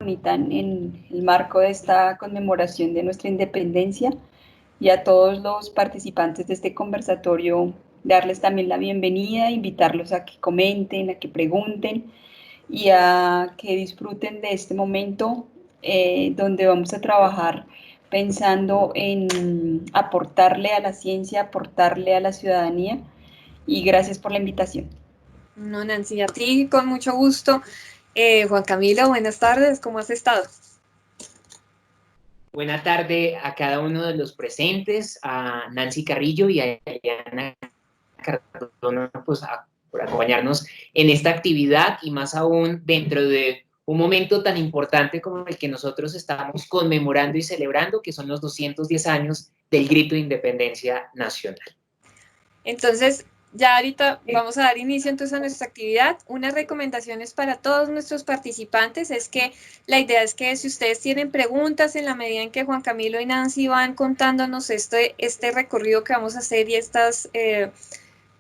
bonita en el marco de esta conmemoración de nuestra independencia, y a todos los participantes de este conversatorio darles también la bienvenida, invitarlos a que comenten, a que pregunten y a que disfruten de este momento donde vamos a trabajar pensando en aportarle a la ciencia, aportarle a la ciudadanía, y gracias por la invitación. No, Nancy, a ti con mucho gusto. Juan Camilo, buenas tardes, ¿cómo has estado? Buena tarde a cada uno de los presentes, a Nancy Carrillo y a Diana Cardona, pues, por acompañarnos en esta actividad y más aún dentro de un momento tan importante como el que nosotros estamos conmemorando y celebrando, que son los 210 años del Grito de Independencia Nacional. Entonces, ya ahorita vamos a dar inicio entonces a nuestra actividad. Unas recomendaciones para todos nuestros participantes es que la idea es que si ustedes tienen preguntas, en la medida en que Juan Camilo y Nancy van contándonos este recorrido que vamos a hacer y estas,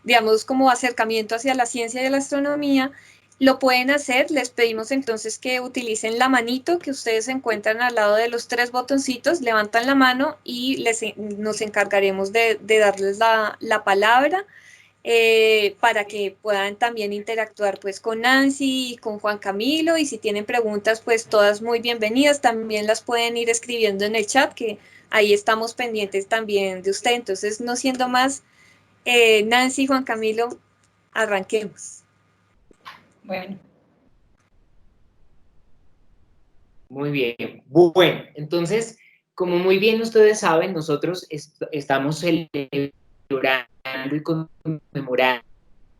digamos, como acercamiento hacia la ciencia y la astronomía, lo pueden hacer. Les pedimos entonces que utilicen la manito que ustedes encuentran al lado de los 3 botoncitos, levantan la mano y nos encargaremos de darles la palabra para que puedan también interactuar pues con Nancy y con Juan Camilo, y si tienen preguntas pues todas muy bienvenidas, también las pueden ir escribiendo en el chat, que ahí estamos pendientes también de usted. Entonces, no siendo más, Nancy y Juan Camilo, arranquemos. Bueno. Muy bien. Bueno, entonces, como muy bien ustedes saben, nosotros estamos celebrando y conmemorando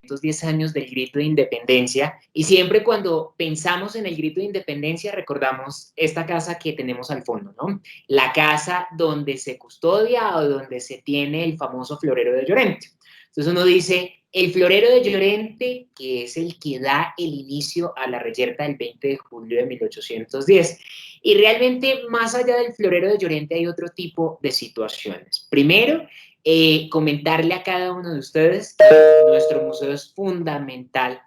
estos 10 años del Grito de Independencia, y siempre cuando pensamos en el Grito de Independencia recordamos esta casa que tenemos al fondo, ¿no? La casa donde se custodia o donde se tiene el famoso florero de Llorente. Entonces uno dice, el florero de Llorente, que es el que da el inicio a la reyerta del 20 de julio de 1810. Y realmente, más allá del florero de Llorente, hay otro tipo de situaciones. Primero, comentarle a cada uno de ustedes que nuestro museo es fundamental,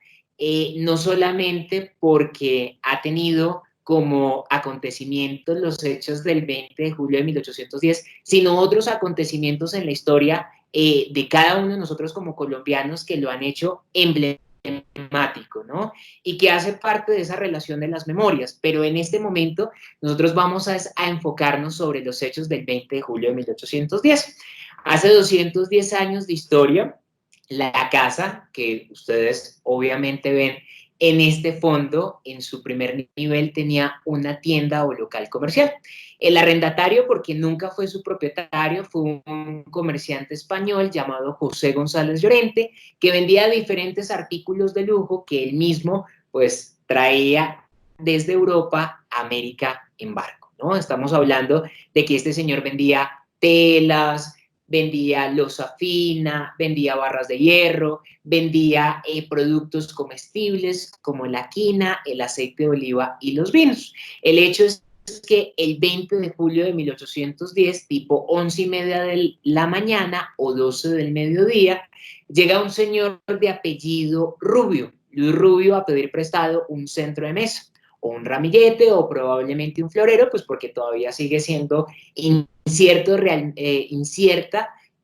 no solamente porque ha tenido como acontecimientos los hechos del 20 de julio de 1810, sino otros acontecimientos en la historia de cada uno de nosotros como colombianos que lo han hecho emblemático, ¿no? Y que hace parte de esa relación de las memorias. Pero en este momento nosotros vamos a enfocarnos sobre los hechos del 20 de julio de 1810. Hace 210 años de historia, la casa que ustedes obviamente ven en este fondo, en su primer nivel tenía una tienda o local comercial. El arrendatario, porque nunca fue su propietario, fue un comerciante español llamado José González Llorente, que vendía diferentes artículos de lujo que él mismo pues traía desde Europa a América en barco, ¿no? Estamos hablando de que este señor vendía telas, vendía loza fina, vendía barras de hierro, vendía productos comestibles como la quina, el aceite de oliva y los vinos. El hecho es que el 20 de julio de 1810, tipo 11:30 de la mañana o 12 del mediodía, llega un señor de apellido Rubio, Luis Rubio, a pedir prestado un centro de mesa, o un ramillete, o probablemente un florero, pues porque todavía sigue siendo incierta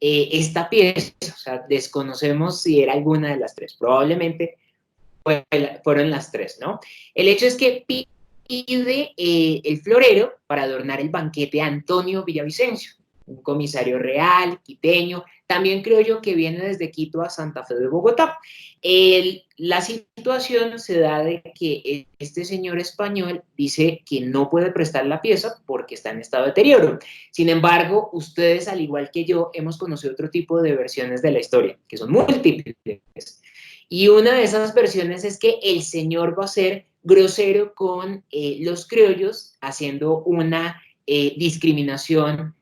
esta pieza. O sea, desconocemos si era alguna de las 3, probablemente fueron las 3, ¿no? El hecho es que pide el florero para adornar el banquete a Antonio Villavicencio, un comisario real, quiteño, también creo yo que viene desde Quito a Santa Fe de Bogotá. La situación se da de que este señor español dice que no puede prestar la pieza porque está en estado de deterioro. Sin embargo, ustedes, al igual que yo, hemos conocido otro tipo de versiones de la historia, que son múltiples. Y una de esas versiones es que el señor va a ser grosero con los criollos, haciendo una discriminación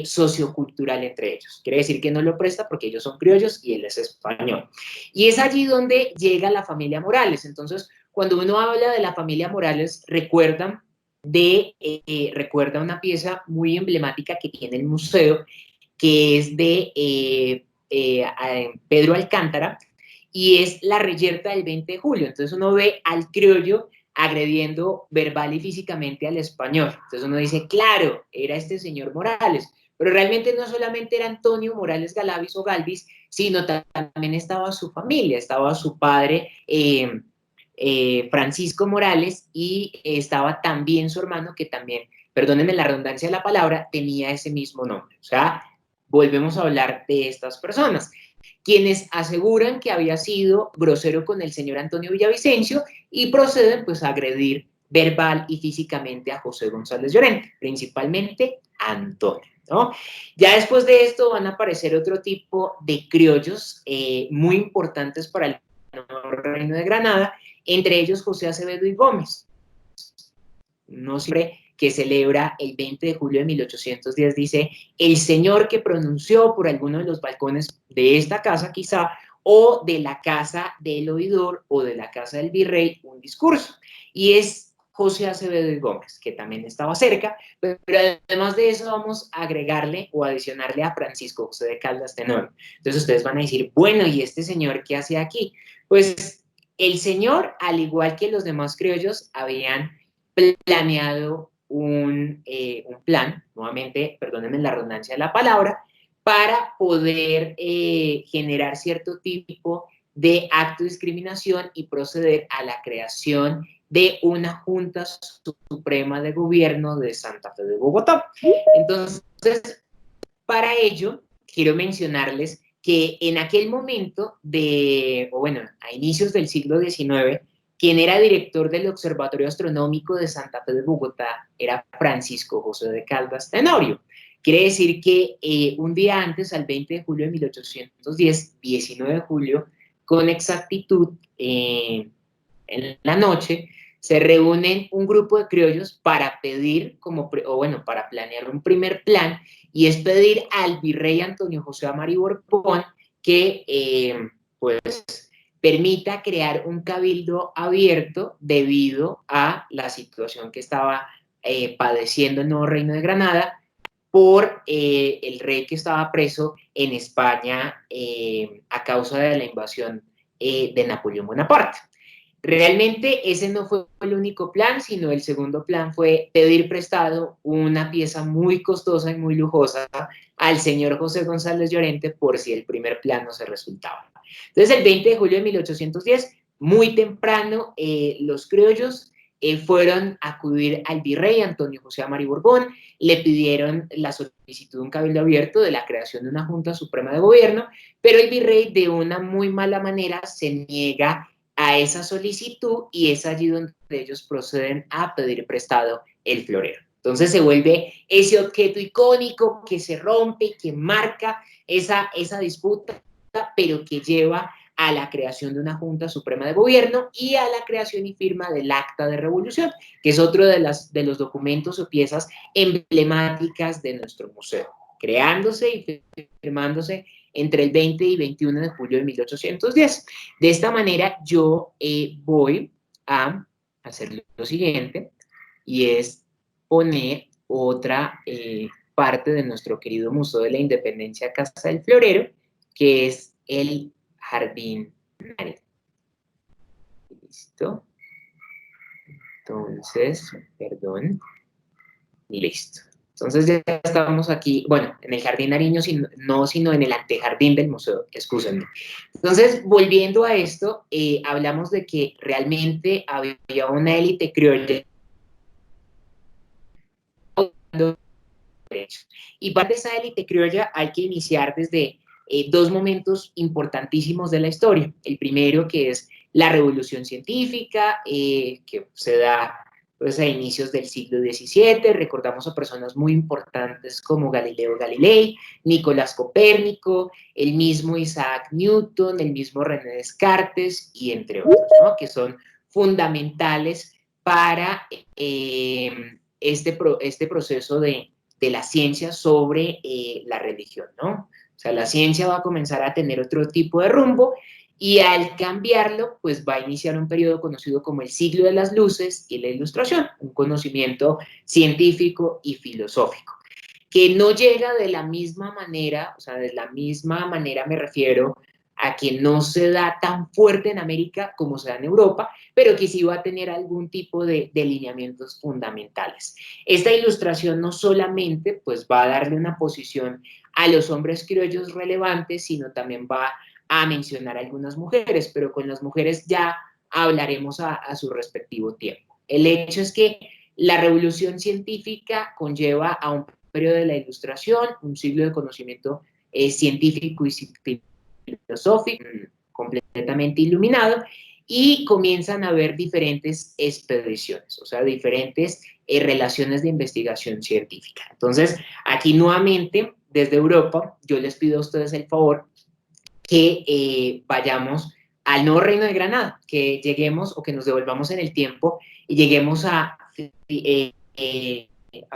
sociocultural entre ellos. Quiere decir que no lo presta porque ellos son criollos y él es español. Y es allí donde llega la familia Morales. Entonces, cuando uno habla de la familia Morales, recuerda una pieza muy emblemática que tiene el museo, que es de Pedro Alcántara, y es la reyerta del 20 de julio. Entonces uno ve al criollo agrediendo verbal y físicamente al español. Entonces uno dice, claro, era este señor Morales, pero realmente no solamente era Antonio Morales Galavis o Galvis, sino también estaba su familia, estaba su padre Francisco Morales y estaba también su hermano que también, perdónenme la redundancia de la palabra, tenía ese mismo nombre. O sea, volvemos a hablar de estas personas, quienes aseguran que había sido grosero con el señor Antonio Villavicencio y proceden pues a agredir verbal y físicamente a José González Llorente, principalmente a Antonio, ¿no? Ya después de esto van a aparecer otro tipo de criollos muy importantes para el nuevo Reino de Granada, entre ellos José Acevedo y Gómez. No siempre que celebra el 20 de julio de 1810, dice, el señor que pronunció por alguno de los balcones de esta casa quizá, o de la casa del oidor, o de la casa del virrey, un discurso. Y es José Acevedo y Gómez, que también estaba cerca, pero además de eso vamos a agregarle o adicionarle a Francisco José de Caldas Tenorio. Entonces ustedes van a decir, bueno, ¿y este señor qué hace aquí? Pues el señor, al igual que los demás criollos, habían planeado un plan, nuevamente, perdónenme la redundancia de la palabra, para poder generar cierto tipo de acto de discriminación y proceder a la creación de una Junta Suprema de Gobierno de Santa Fe de Bogotá. Entonces, para ello, quiero mencionarles que en aquel momento a inicios del siglo XIX, quien era director del Observatorio Astronómico de Santa Fe de Bogotá era Francisco José de Caldas Tenorio. Quiere decir que un día antes, al 20 de julio de 1810, 19 de julio, con exactitud, en la noche, se reúnen un grupo de criollos para pedir, para planear un primer plan, y es pedir al virrey Antonio José Amari Borbón que, permita crear un cabildo abierto debido a la situación que estaba padeciendo el nuevo Reino de Granada por el rey que estaba preso en España a causa de la invasión de Napoleón Bonaparte. Realmente ese no fue el único plan, sino el segundo plan fue pedir prestado una pieza muy costosa y muy lujosa al señor José González Llorente por si el primer plan no se resultaba. Entonces el 20 de julio de 1810, muy temprano, los criollos fueron a acudir al virrey Antonio José Amari Borbón, le pidieron la solicitud de un cabildo abierto de la creación de una Junta Suprema de Gobierno, pero el virrey de una muy mala manera se niega a esa solicitud y es allí donde ellos proceden a pedir prestado el florero. Entonces se vuelve ese objeto icónico que se rompe, que marca esa disputa, pero que lleva a la creación de una Junta Suprema de Gobierno y a la creación y firma del Acta de Revolución, que es otro de los documentos o piezas emblemáticas de nuestro museo, creándose y firmándose entre el 20 y 21 de julio de 1810. De esta manera yo voy a hacer lo siguiente, y es poner otra parte de nuestro querido Museo de la Independencia Casa del Florero, que es el Jardín Naredo. Listo. Entonces, perdón. Listo. Entonces ya estamos aquí, bueno, en el Jardín Nariño, sino en el antejardín del museo, excúsenme. Entonces, volviendo a esto, hablamos de que realmente había una élite criolla. Y parte de esa élite criolla hay que iniciar desde dos momentos importantísimos de la historia. El primero, que es la revolución científica, que se da pues, a inicios del siglo XVII. Recordamos a personas muy importantes como Galileo Galilei, Nicolás Copérnico, el mismo Isaac Newton, el mismo René Descartes, y entre otros, ¿no? Que son fundamentales para este proceso de la ciencia sobre la religión, ¿no? O sea, la ciencia va a comenzar a tener otro tipo de rumbo, y al cambiarlo, pues va a iniciar un periodo conocido como el siglo de las luces y la ilustración, un conocimiento científico y filosófico, que no llega de la misma manera, o sea, de la misma manera me refiero a que no se da tan fuerte en América como se da en Europa, pero que sí va a tener algún tipo de lineamientos fundamentales. Esta ilustración no solamente pues, va a darle una posición a los hombres criollos relevantes, sino también va a mencionar a algunas mujeres, pero con las mujeres ya hablaremos a su respectivo tiempo. El hecho es que la revolución científica conlleva a un periodo de la ilustración, un siglo de conocimiento científico y filosófico, completamente iluminado, y comienzan a haber diferentes expediciones, o sea, diferentes relaciones de investigación científica. Entonces, aquí nuevamente, desde Europa, yo les pido a ustedes el favor que vayamos al nuevo Reino de Granada, que lleguemos o que nos devolvamos en el tiempo y lleguemos a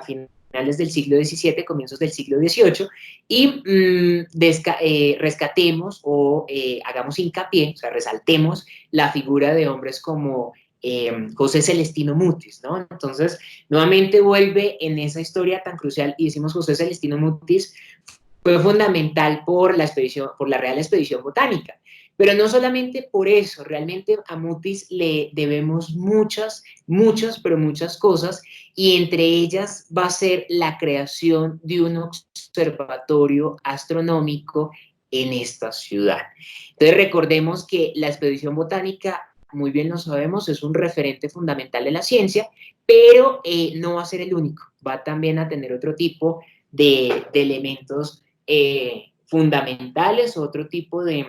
finales del siglo XVII, comienzos del siglo XVIII, y rescatemos o hagamos hincapié, o sea, resaltemos la figura de hombres como José Celestino Mutis, ¿no? Entonces, nuevamente vuelve en esa historia tan crucial y decimos José Celestino Mutis fue fundamental por la Real Expedición Botánica. Pero no solamente por eso, realmente a Mutis le debemos muchas cosas, y entre ellas va a ser la creación de un observatorio astronómico en esta ciudad. Entonces recordemos que la expedición botánica, muy bien lo sabemos, es un referente fundamental de la ciencia, pero no va a ser el único, va también a tener otro tipo de elementos fundamentales, otro tipo de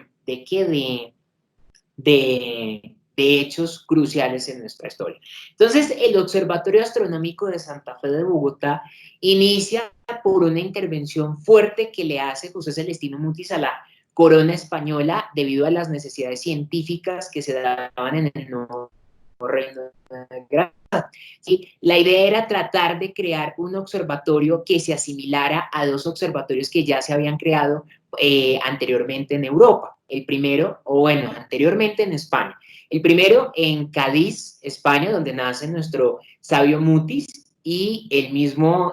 hechos cruciales en nuestra historia. Entonces, el Observatorio Astronómico de Santa Fe de Bogotá inicia por una intervención fuerte que le hace José Celestino Mutis a la corona española debido a las necesidades científicas que se daban en el nuevo Reino de Granada. ¿Sí? La idea era tratar de crear un observatorio que se asimilara a dos observatorios que ya se habían creado anteriormente en Europa. El primero, o bueno, anteriormente en España. El primero en Cádiz, España, donde nace nuestro sabio Mutis, y el mismo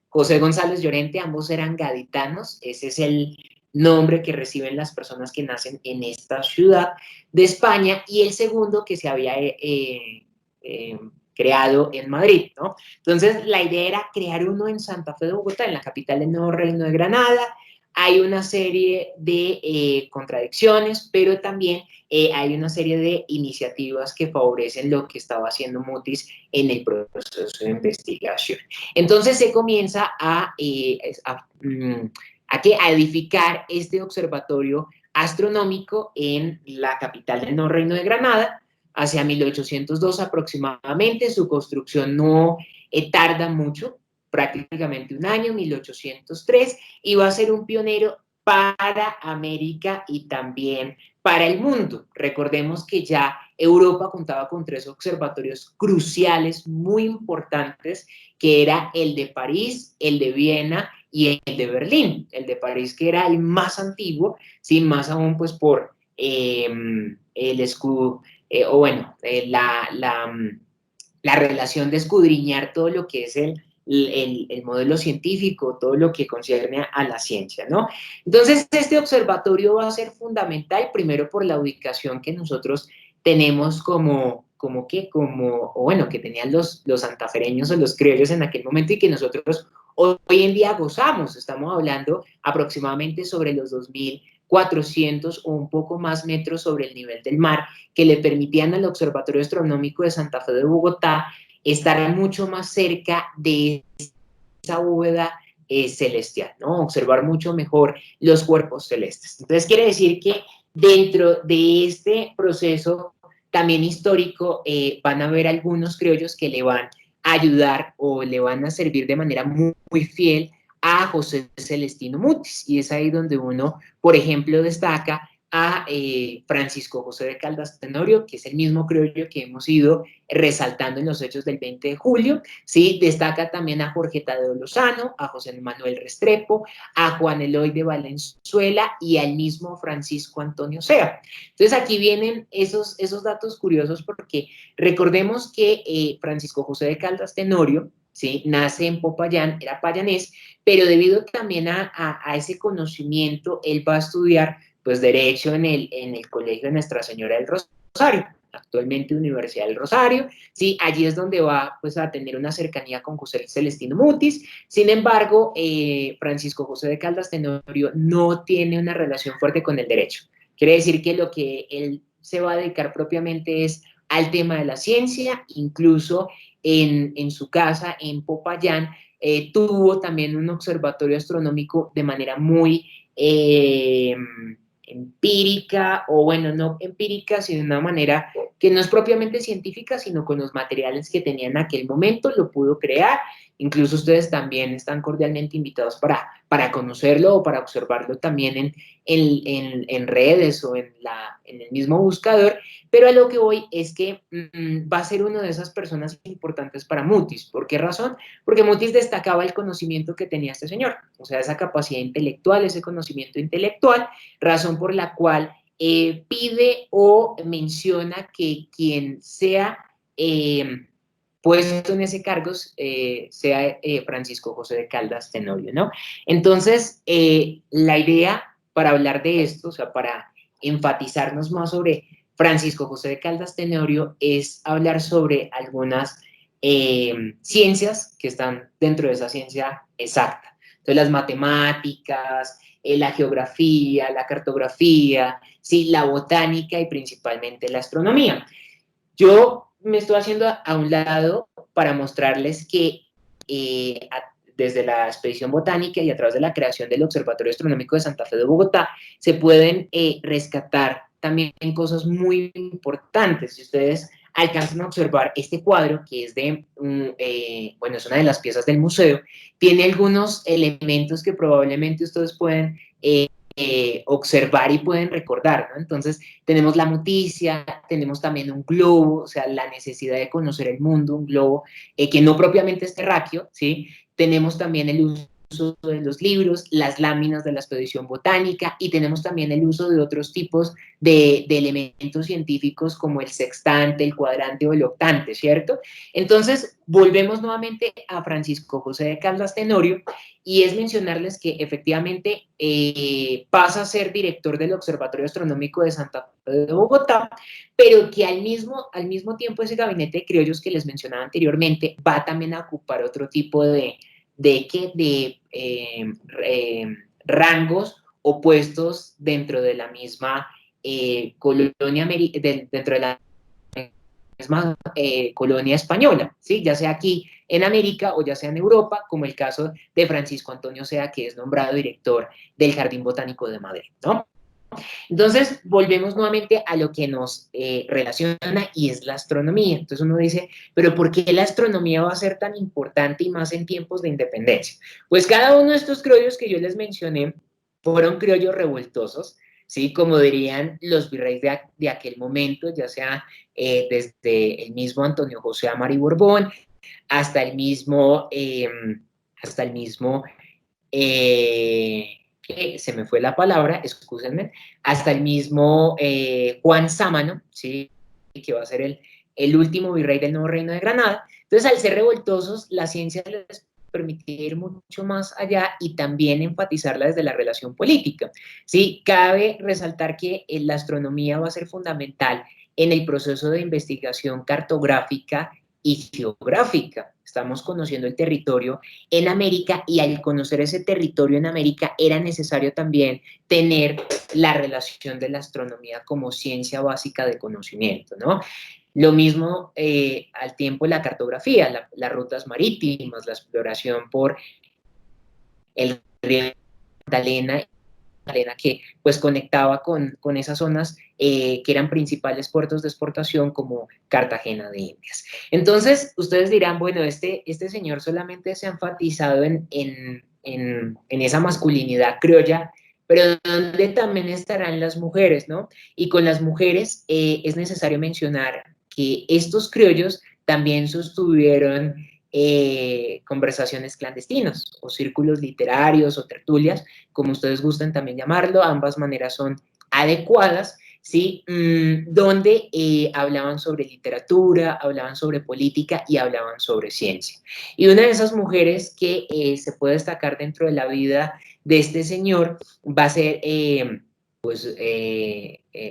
José González Llorente, ambos eran gaditanos. Ese es el nombre que reciben las personas que nacen en esta ciudad de España, y el segundo que se había creado en Madrid, ¿no? Entonces, la idea era crear uno en Santa Fe de Bogotá, en la capital del nuevo Reino de Granada. Hay una serie de contradicciones, pero también hay una serie de iniciativas que favorecen lo que estaba haciendo Mutis en el proceso de investigación. Entonces, se comienza a edificar este observatorio astronómico en la capital del nuevo Reino de Granada, hacia 1802 aproximadamente. Su construcción no tarda mucho, prácticamente un año, 1803, y va a ser un pionero para América y también para el mundo. Recordemos que ya Europa contaba con 3 observatorios cruciales muy importantes, que era el de París, el de Viena y el de Berlín. El de París, que era el más antiguo, ¿sí? Más aún pues por el escudo, la relación de escudriñar todo lo que es el modelo científico, todo lo que concierne a la ciencia, ¿no? Entonces, este observatorio va a ser fundamental, primero por la ubicación que nosotros tenemos que tenían los santafereños o los criollos en aquel momento, y que nosotros hoy en día gozamos. Estamos hablando aproximadamente sobre los 2.400 o un poco más metros sobre el nivel del mar, que le permitían al Observatorio Astronómico de Santa Fe de Bogotá estar mucho más cerca de esa bóveda celestial, ¿no? Observar mucho mejor los cuerpos celestes. Entonces, quiere decir que dentro de este proceso también histórico van a haber algunos criollos que le van a ayudar o le van a servir de manera muy fiel a José Celestino Mutis, y es ahí donde uno, por ejemplo, destaca a Francisco José de Caldas Tenorio, que es el mismo criollo que hemos ido resaltando en los hechos del 20 de julio, ¿sí? Destaca también a Jorge Tadeo Lozano, a José Manuel Restrepo, a Juan Eloy de Valenzuela y al mismo Francisco Antonio Sea. Entonces aquí vienen esos datos curiosos, porque recordemos que Francisco José de Caldas Tenorio, ¿sí? Nace en Popayán, era payanés, pero debido también a ese conocimiento, él va a estudiar pues Derecho en el Colegio de Nuestra Señora del Rosario, actualmente Universidad del Rosario, ¿sí? Allí es donde va pues a tener una cercanía con José Celestino Mutis. Sin embargo, Francisco José de Caldas Tenorio no tiene una relación fuerte con el derecho. Quiere decir que lo que él se va a dedicar propiamente es al tema de la ciencia, incluso en su casa en Popayán, tuvo también un observatorio astronómico de manera muy empírica, o bueno, no empírica, sino de una manera que no es propiamente científica, sino con los materiales que tenía en aquel momento, lo pudo crear. Incluso ustedes también están cordialmente invitados para conocerlo o para observarlo también en redes o en el mismo buscador, pero a lo que voy es que va a ser una de esas personas importantes para Mutis. ¿Por qué razón? Porque Mutis destacaba el conocimiento que tenía este señor, o sea, esa capacidad intelectual, ese conocimiento intelectual, razón por la cual pide o menciona que quien sea puesto en ese cargo sea Francisco José de Caldas Tenorio, ¿no? Entonces, la idea para hablar de esto, o sea, para enfatizarnos más sobre Francisco José de Caldas Tenorio, es hablar sobre algunas ciencias que están dentro de esa ciencia exacta. Entonces, las matemáticas, la geografía, la cartografía, ¿sí? La botánica y principalmente la astronomía. Yo me estoy haciendo a un lado para mostrarles que desde la expedición botánica y a través de la creación del Observatorio Astronómico de Santa Fe de Bogotá se pueden rescatar también cosas muy importantes. Si ustedes alcanzan a observar este cuadro, que es bueno, es una de las piezas del museo, tiene algunos elementos que probablemente ustedes pueden observar y pueden recordar, ¿no? Entonces, tenemos la noticia, tenemos también un globo, o sea, la necesidad de conocer el mundo, un globo que no propiamente es terráqueo, ¿sí? Tenemos también el uso de los libros, las láminas de la expedición botánica, y tenemos también el uso de otros tipos de elementos científicos como el sextante, el cuadrante o el octante, ¿cierto? Entonces, volvemos nuevamente a Francisco José de Caldas Tenorio, y es mencionarles que efectivamente pasa a ser director del Observatorio Astronómico de Santa Fe de Bogotá, pero que al mismo tiempo ese gabinete de criollos que les mencionaba anteriormente va también a ocupar otro tipo de rangos o puestos dentro de la misma colonia, dentro de la misma colonia española, ¿sí? Ya sea aquí en América o ya sea en Europa, como el caso de Francisco Antonio Sea, que es nombrado director del Jardín Botánico de Madrid, ¿no? Entonces, volvemos nuevamente a lo que nos relaciona, y es la astronomía. Entonces uno dice, pero ¿por qué la astronomía va a ser tan importante y más en tiempos de independencia? Pues cada uno de estos criollos que yo les mencioné fueron criollos revoltosos, ¿sí? Como dirían los virreyes de aquel momento, ya sea desde el mismo Antonio José Amari Borbón hasta el mismo, se me fue la palabra, excúsenme, hasta el mismo Juan Sámano, ¿sí? Que va a ser el último virrey del Nuevo Reino de Granada. Entonces, al ser revoltosos, la ciencia les permitía ir mucho más allá y también enfatizarla desde la relación política, ¿sí? Cabe resaltar que la astronomía va a ser fundamental en el proceso de investigación cartográfica y geográfica. Estamos conociendo el territorio en América, y al conocer ese territorio en América era necesario también tener la relación de la astronomía como ciencia básica de conocimiento, ¿no? Lo mismo al tiempo la cartografía, las rutas marítimas, la exploración por el río Magdalena, que pues conectaba con esas zonas que eran principales puertos de exportación como Cartagena de Indias. Entonces, ustedes dirán, bueno, este señor solamente se ha enfatizado en esa masculinidad criolla, pero ¿dónde también estarán las mujeres, no? Y con las mujeres es necesario mencionar que estos criollos también sostuvieron conversaciones clandestinas o círculos literarios o tertulias, como ustedes gusten también llamarlo, ambas maneras son adecuadas, ¿sí? Donde hablaban sobre literatura, hablaban sobre política y hablaban sobre ciencia. Y una de esas mujeres que se puede destacar dentro de la vida de este señor va a ser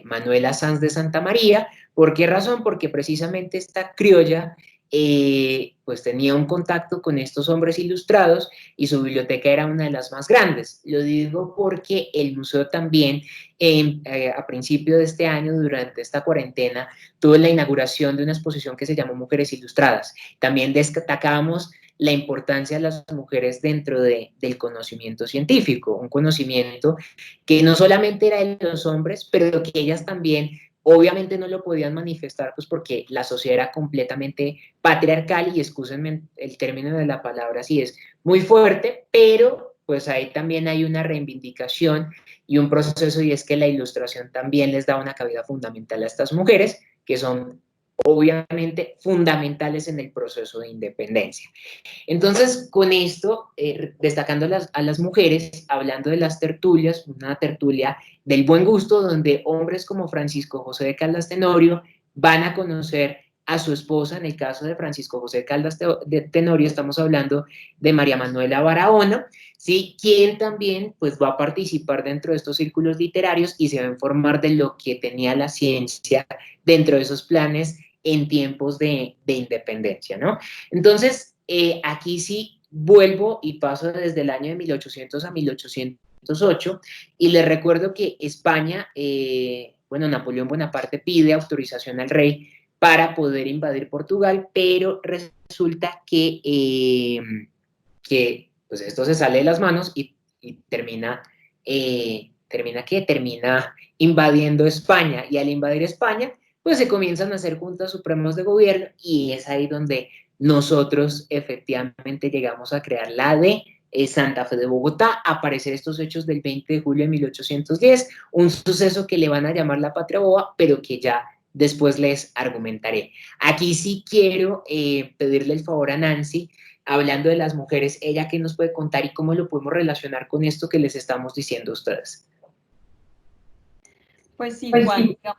Manuela Sanz de Santa María. ¿Por qué razón? Porque precisamente esta criolla pues tenía un contacto con estos hombres ilustrados y su biblioteca era una de las más grandes. Lo digo porque el museo también a principio de este año, durante esta cuarentena, tuvo la inauguración de una exposición que se llamó Mujeres Ilustradas. También destacábamos la importancia de las mujeres dentro del conocimiento científico, un conocimiento que no solamente era de los hombres, pero que ellas también obviamente no lo podían manifestar, pues porque la sociedad era completamente patriarcal y excúsenme el término de la palabra, sí es muy fuerte, pero pues ahí también hay una reivindicación y un proceso, y es que la ilustración también les da una cabida fundamental a estas mujeres, que son obviamente fundamentales en el proceso de independencia. Entonces, con esto, destacando a las mujeres, hablando de las tertulias, una tertulia del buen gusto, donde hombres como Francisco José de Caldas Tenorio van a conocer a su esposa. En el caso de Francisco José de Caldas Tenorio, estamos hablando de María Manuela Barahona, ¿sí? Quien también pues, va a participar dentro de estos círculos literarios y se va a informar de lo que tenía la ciencia dentro de esos planes en tiempos de independencia, ¿no? Entonces, aquí sí vuelvo y paso desde el año de 1800 a 1808, y les recuerdo que España, bueno, Napoleón Bonaparte pide autorización al rey para poder invadir Portugal, pero resulta que pues esto se sale de las manos y termina, termina invadiendo España, y al invadir España, pues se comienzan a hacer juntas supremas de gobierno, y es ahí donde nosotros efectivamente llegamos a crear la de Santa Fe de Bogotá. Aparecer estos hechos del 20 de julio de 1810, un suceso que le van a llamar la Patria Boba, pero que ya después les argumentaré. Aquí sí quiero pedirle el favor a Nancy, hablando de las mujeres, ella qué nos puede contar y cómo lo podemos relacionar con esto que les estamos diciendo a ustedes. Pues sí, Juan, digamos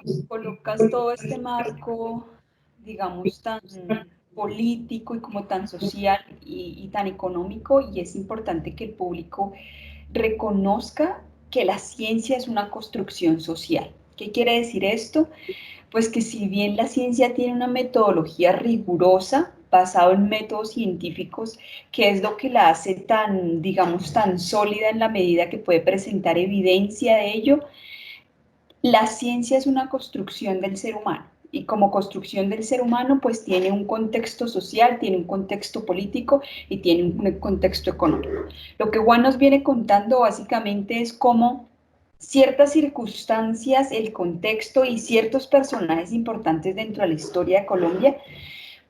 que colocas todo este marco, digamos, tan político y como tan social y tan económico, y es importante que el público reconozca que la ciencia es una construcción social. ¿Qué quiere decir esto? Pues que si bien la ciencia tiene una metodología rigurosa, basado en métodos científicos, que es lo que la hace tan, digamos, tan sólida en la medida que puede presentar evidencia de ello, la ciencia es una construcción del ser humano. Y como construcción del ser humano, pues tiene un contexto social, tiene un contexto político y tiene un contexto económico. Lo que Juan nos viene contando básicamente es cómo ciertas circunstancias, el contexto y ciertos personajes importantes dentro de la historia de Colombia,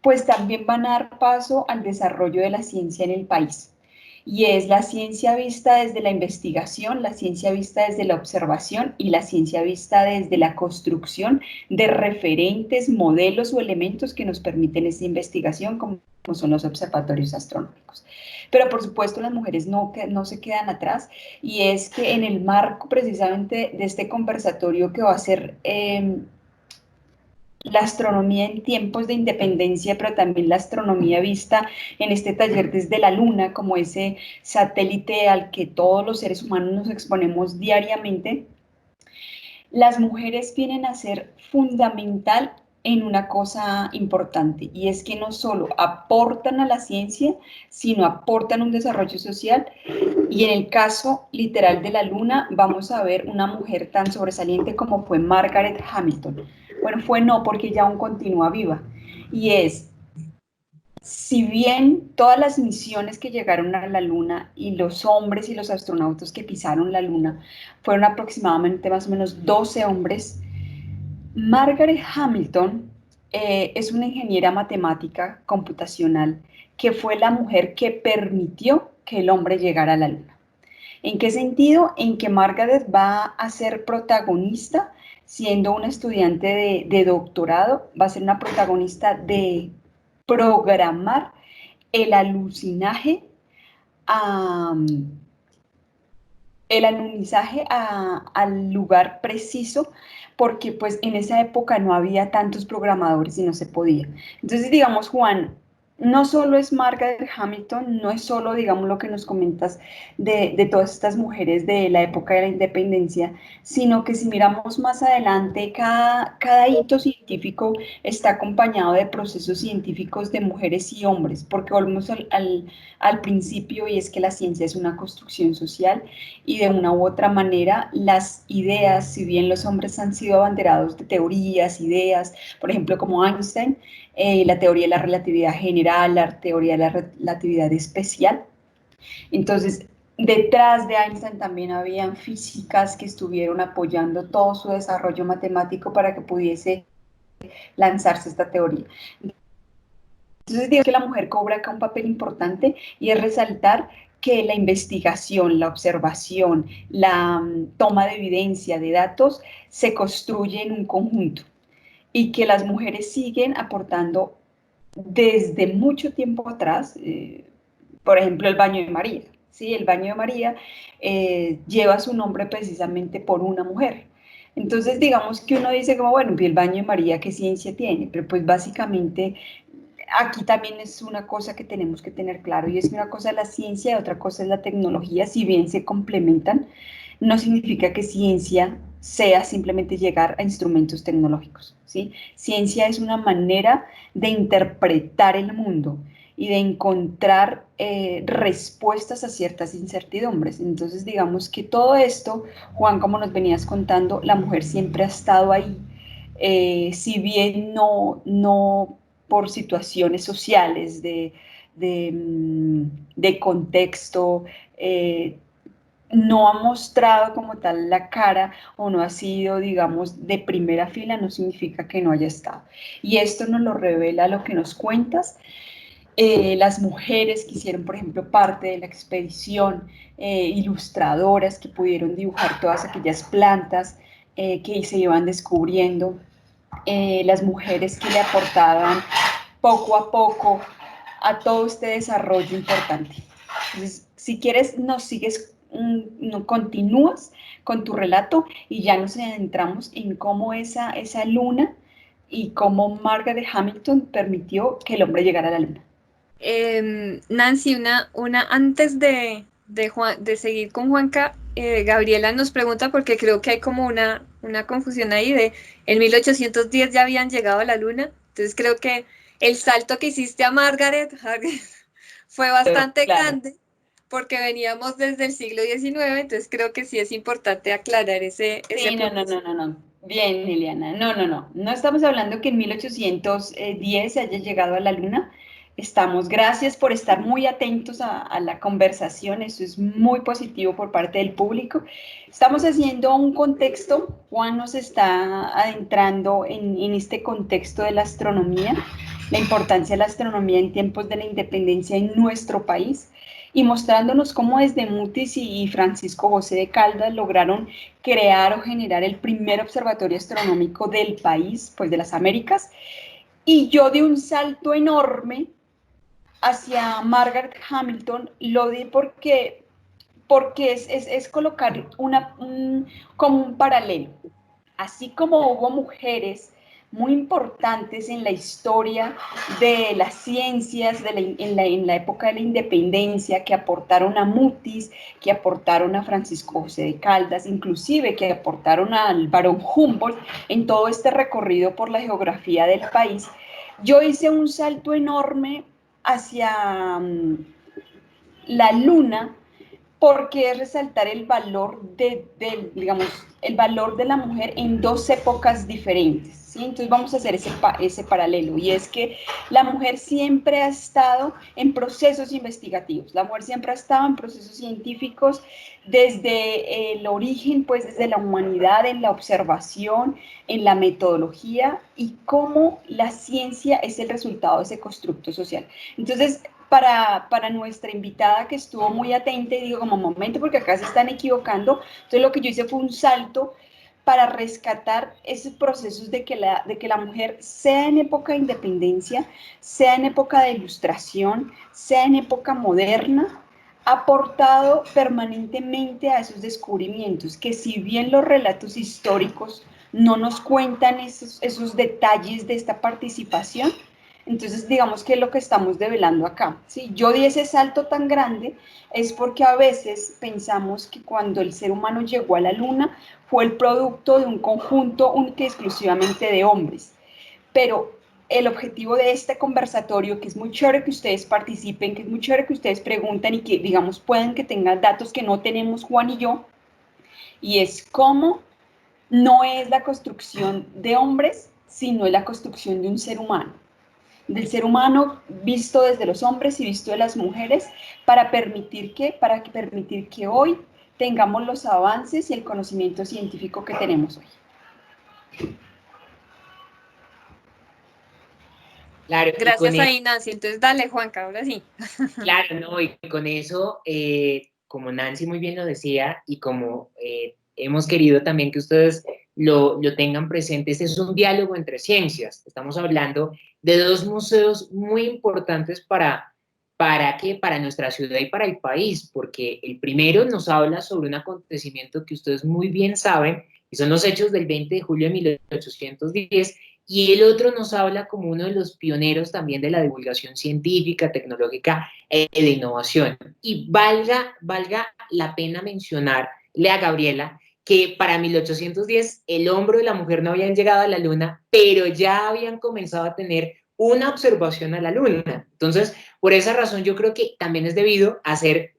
pues también van a dar paso al desarrollo de la ciencia en el país. Y es la ciencia vista desde la investigación, la ciencia vista desde la observación y la ciencia vista desde la construcción de referentes, modelos o elementos que nos permiten esa investigación, como son los observatorios astronómicos. Pero por supuesto las mujeres no se quedan atrás, y es que en el marco precisamente de este conversatorio que va a ser la astronomía en tiempos de independencia, pero también la astronomía vista en este taller desde la Luna, como ese satélite al que todos los seres humanos nos exponemos diariamente, las mujeres vienen a ser fundamental en una cosa importante, y es que no solo aportan a la ciencia, sino aportan un desarrollo social. Y en el caso literal de la Luna, vamos a ver una mujer tan sobresaliente como fue Margaret Hamilton. Bueno, fue no, porque ella aún continúa viva. Y es, si bien todas las misiones que llegaron a la Luna y los hombres y los astronautas que pisaron la Luna fueron aproximadamente más o menos 12 hombres, Margaret Hamilton es una ingeniera matemática computacional que fue la mujer que permitió que el hombre llegara a la Luna. ¿En qué sentido? En que Margaret va a ser protagonista, siendo una estudiante de doctorado, va a ser una protagonista de programar el alunizaje al lugar preciso, porque pues en esa época no había tantos programadores y no se podía. Entonces, digamos, Juan, no solo es Margaret Hamilton, no es solo, digamos, lo que nos comentas de todas estas mujeres de la época de la independencia, sino que si miramos más adelante, cada hito científico está acompañado de procesos científicos de mujeres y hombres, porque volvemos al principio y es que la ciencia es una construcción social y de una u otra manera las ideas, si bien los hombres han sido abanderados de teorías, ideas, por ejemplo, como Einstein, la teoría de la relatividad general, la teoría de la relatividad especial. Entonces, detrás de Einstein también habían físicas que estuvieron apoyando todo su desarrollo matemático para que pudiese lanzarse esta teoría. Entonces, digo que la mujer cobra acá un papel importante y es resaltar que la investigación, la observación, la toma de evidencia, de datos, se construye en un conjunto y que las mujeres siguen aportando desde mucho tiempo atrás, por ejemplo, el baño de María. ¿Sí? El baño de María lleva su nombre precisamente por una mujer. Entonces, digamos que uno dice como, bueno, el baño de María, ¿qué ciencia tiene? Pero pues básicamente aquí también es una cosa que tenemos que tener claro, y es que una cosa es la ciencia y otra cosa es la tecnología, si bien se complementan, no significa que ciencia sea simplemente llegar a instrumentos tecnológicos, ¿sí? Ciencia es una manera de interpretar el mundo y de encontrar respuestas a ciertas incertidumbres. Entonces, digamos que todo esto, Juan, como nos venías contando, la mujer siempre ha estado ahí, si bien no por situaciones sociales, de contexto, no ha mostrado como tal la cara o no ha sido, digamos, de primera fila, no significa que no haya estado. Y esto nos lo revela lo que nos cuentas. Las mujeres que hicieron, por ejemplo, parte de la expedición, ilustradoras que pudieron dibujar todas aquellas plantas que se iban descubriendo, las mujeres que le aportaban poco a poco a todo este desarrollo importante. Entonces, si quieres, nos sigues, no, continúas con tu relato y ya nos adentramos en cómo esa luna y cómo Margaret Hamilton permitió que el hombre llegara a la luna. Nancy, antes de seguir con Juanca, Gabriela nos pregunta, porque creo que hay como una confusión ahí en 1810 ya habían llegado a la luna, entonces creo que el salto que hiciste a Margaret fue bastante Claro. grande, porque veníamos desde el siglo XIX, entonces creo que sí es importante aclarar ese Sí, punto. no. Bien, Liliana. No. No estamos hablando que en 1810 se haya llegado a la luna. Gracias por estar muy atentos a la conversación. Eso es muy positivo por parte del público. Estamos haciendo un contexto. Juan nos está adentrando en este contexto de la astronomía, la importancia de la astronomía en tiempos de la independencia en nuestro país y mostrándonos cómo desde Mutis y Francisco José de Caldas lograron crear o generar el primer observatorio astronómico del país, pues de las Américas, y yo di un salto enorme hacia Margaret Hamilton, lo di porque es colocar como un paralelo. Así como hubo mujeres muy importantes en la historia de las ciencias en la época de la independencia, que aportaron a Mutis, que aportaron a Francisco José de Caldas, inclusive que aportaron al barón Humboldt en todo este recorrido por la geografía del país. Yo hice un salto enorme hacia la luna, porque es resaltar el valor digamos, el valor de la mujer en dos épocas diferentes, ¿sí? Entonces vamos a hacer ese paralelo, y es que la mujer siempre ha estado en procesos investigativos, la mujer siempre ha estado en procesos científicos desde el origen, pues desde la humanidad, en la observación, en la metodología, y cómo la ciencia es el resultado de ese constructo social. Entonces, para nuestra invitada que estuvo muy atenta y digo como momento porque acá se están equivocando, entonces lo que yo hice fue un salto para rescatar esos procesos de que la mujer, sea en época de independencia, sea en época de ilustración, sea en época moderna, ha aportado permanentemente a esos descubrimientos, que si bien los relatos históricos no nos cuentan esos detalles de esta participación, Entonces, digamos que es lo que estamos develando acá. ¿Sí? Yo di ese salto tan grande es porque a veces pensamos que cuando el ser humano llegó a la luna fue el producto de un conjunto única y exclusivamente de hombres. Pero el objetivo de este conversatorio, que es muy chévere que ustedes participen, que es muy chévere que ustedes pregunten y que, digamos, pueden que tengan datos que no tenemos Juan y yo, y es cómo no es la construcción de hombres, sino es la construcción de un ser humano, del ser humano visto desde los hombres y visto de las mujeres, para permitir que hoy tengamos los avances y el conocimiento científico que tenemos hoy. Claro, y con Gracias ahí, Nancy. Entonces, dale, Juanca, ahora sí. claro, ¿no? Y con eso, como Nancy muy bien lo decía, y como hemos querido también que ustedes lo tengan presente, este es un diálogo entre ciencias. Estamos hablando de dos museos muy importantes para nuestra ciudad y para el país, porque el primero nos habla sobre un acontecimiento que ustedes muy bien saben, y son los hechos del 20 de julio de 1810, y el otro nos habla como uno de los pioneros también de la divulgación científica, tecnológica de innovación. Y valga la pena mencionarle a Gabriela que para 1810 el hombre y la mujer no habían llegado a la luna, pero ya habían comenzado a tener una observación a la luna. Entonces, por esa razón yo creo que también es debido a hacer,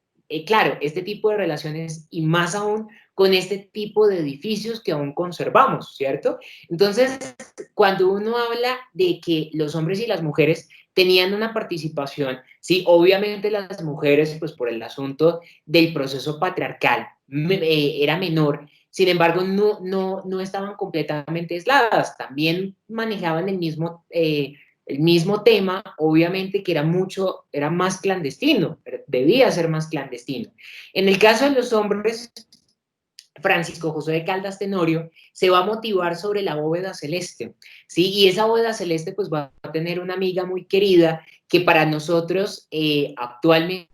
claro, este tipo de relaciones y más aún con este tipo de edificios que aún conservamos, ¿cierto? Entonces, cuando uno habla de que los hombres y las mujeres tenían una participación, sí, obviamente las mujeres, pues por el asunto del proceso patriarcal, era menor, sin embargo, no estaban completamente aisladas, también manejaban el mismo tema, obviamente que era más clandestino, debía ser más clandestino. En el caso de los hombres, Francisco José de Caldas Tenorio se va a motivar sobre la bóveda celeste, ¿sí? Y esa bóveda celeste pues va a tener una amiga muy querida que para nosotros actualmente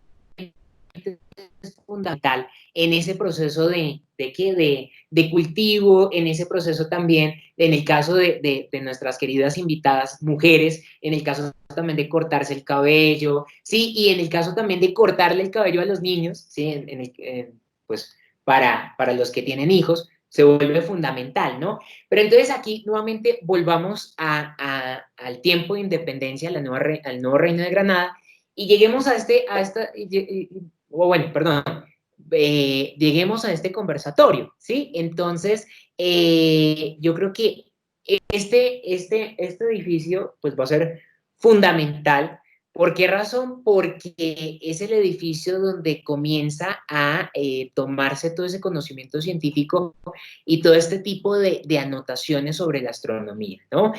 es fundamental en ese proceso de cultivo, en ese proceso también, en el caso de nuestras queridas invitadas mujeres, en el caso también de cortarse el cabello, ¿sí? Y en el caso también de cortarle el cabello a los niños, ¿sí? Pues para los que tienen hijos, se vuelve fundamental, ¿no? Pero entonces aquí nuevamente volvamos al tiempo de independencia, al nuevo reino de Granada, y lleguemos lleguemos a este conversatorio, ¿sí? Entonces, yo creo que este edificio, pues va a ser fundamental. ¿Por qué razón? Porque es el edificio donde comienza a tomarse todo ese conocimiento científico y todo este tipo de anotaciones sobre la astronomía, ¿no?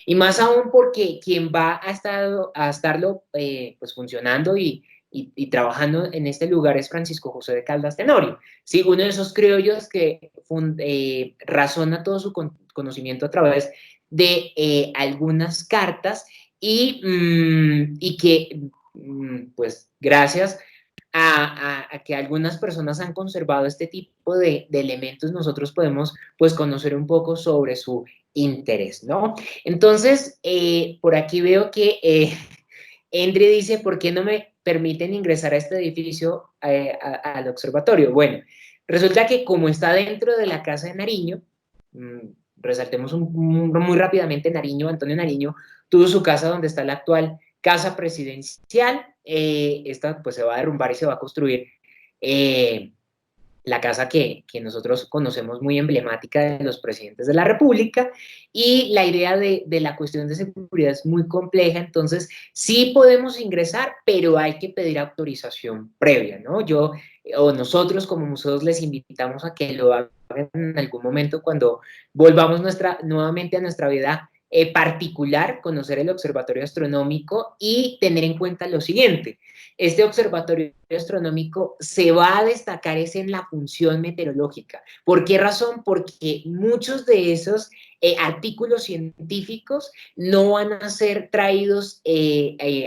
Y más aún porque quien va a estarlo pues funcionando y trabajando en este lugar es Francisco José de Caldas Tenorio, ¿sí? Uno de esos criollos que razona todo su conocimiento a través de algunas cartas y que, pues, gracias a que algunas personas han conservado este tipo de elementos, nosotros podemos, pues, conocer un poco sobre su interés, ¿no? Entonces, por aquí veo que Endri dice, ¿por qué no me permiten ingresar a este edificio, al observatorio? Bueno, resulta que como está dentro de la Casa de Nariño, resaltemos muy rápidamente, Antonio Nariño tuvo su casa donde está la actual Casa Presidencial. Esta pues se va a derrumbar y se va a construir la casa que nosotros conocemos muy emblemática de los presidentes de la República, y la idea de la cuestión de seguridad es muy compleja, entonces sí podemos ingresar, pero hay que pedir autorización previa, ¿no? O nosotros como museos les invitamos a que lo hagan en algún momento cuando volvamos nuevamente a nuestra vida particular, conocer el observatorio astronómico y tener en cuenta lo siguiente: este observatorio astronómico se va a destacar es en la función meteorológica. ¿Por qué razón? Porque muchos de esos artículos científicos no van a ser traídos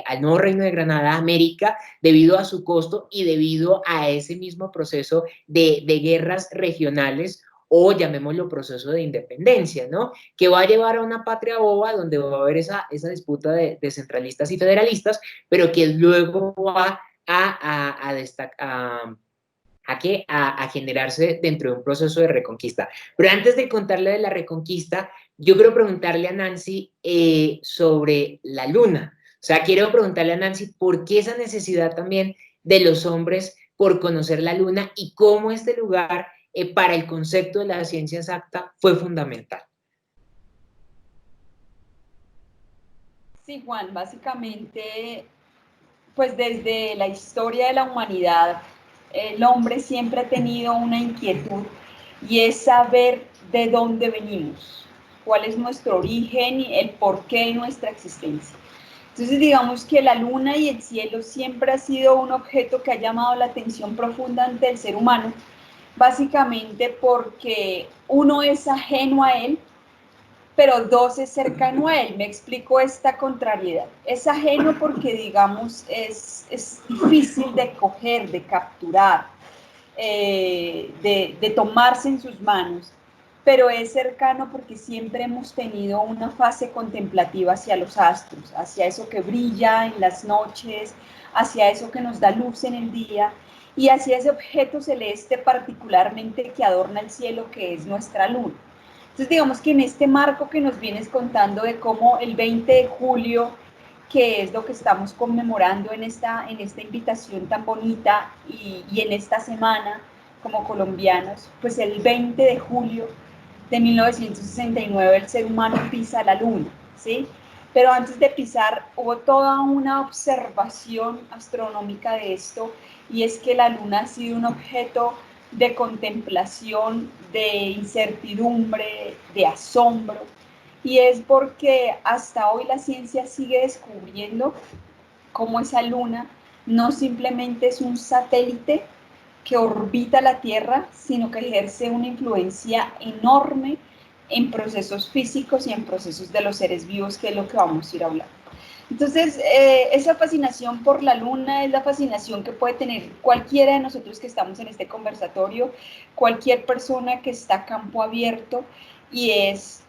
al nuevo Reino de Granada, América, debido a su costo y debido a ese mismo proceso de guerras regionales o llamémoslo proceso de independencia, ¿no? Que va a llevar a una patria boba donde va a haber esa disputa de centralistas y federalistas, pero que luego va a generarse dentro de un proceso de reconquista. Pero antes de contarle de la reconquista, yo quiero preguntarle a Nancy sobre la luna. O sea, quiero preguntarle a Nancy por qué esa necesidad también de los hombres por conocer la luna y cómo este lugar para el concepto de la ciencia exacta fue fundamental. Sí, Juan, básicamente, pues desde la historia de la humanidad, el hombre siempre ha tenido una inquietud y es saber de dónde venimos, cuál es nuestro origen y el porqué de nuestra existencia. Entonces, digamos que la luna y el cielo siempre ha sido un objeto que ha llamado la atención profunda ante el ser humano, básicamente porque uno es ajeno a él, pero dos es cercano a él. Me explico esta contrariedad. Es ajeno porque, digamos, es difícil de coger, de capturar, de tomarse en sus manos, pero es cercano porque siempre hemos tenido una fase contemplativa hacia los astros, hacia eso que brilla en las noches, hacia eso que nos da luz en el día y hacia ese objeto celeste particularmente que adorna el cielo, que es nuestra luna. Entonces, digamos que en este marco que nos vienes contando de cómo el 20 de julio, que es lo que estamos conmemorando en esta invitación tan bonita y en esta semana como colombianos, pues el 20 de julio de 1969 el ser humano pisa la luna, ¿sí? Pero antes de pisar hubo toda una observación astronómica de esto, y es que la luna ha sido un objeto de contemplación, de incertidumbre, de asombro, y es porque hasta hoy la ciencia sigue descubriendo cómo esa luna no simplemente es un satélite que orbita la Tierra, sino que ejerce una influencia enorme en procesos físicos y en procesos de los seres vivos, que es lo que vamos a ir hablando. Entonces, esa fascinación por la luna es la fascinación que puede tener cualquiera de nosotros que estamos en este conversatorio, cualquier persona que está a campo abierto, y es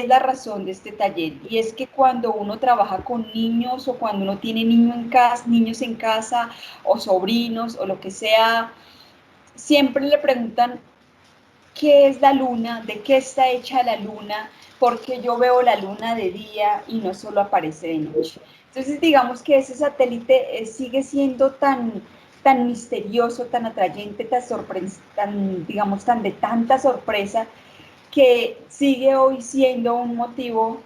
la razón de este taller. Y es que cuando uno trabaja con niños o cuando uno tiene niños en casa o sobrinos o lo que sea, siempre le preguntan qué es la luna, de qué está hecha la luna, porque yo veo la luna de día y no solo aparece de noche. Entonces, digamos que ese satélite sigue siendo tan misterioso, tan atrayente, digamos, tan de tanta sorpresa, que sigue hoy siendo un motivo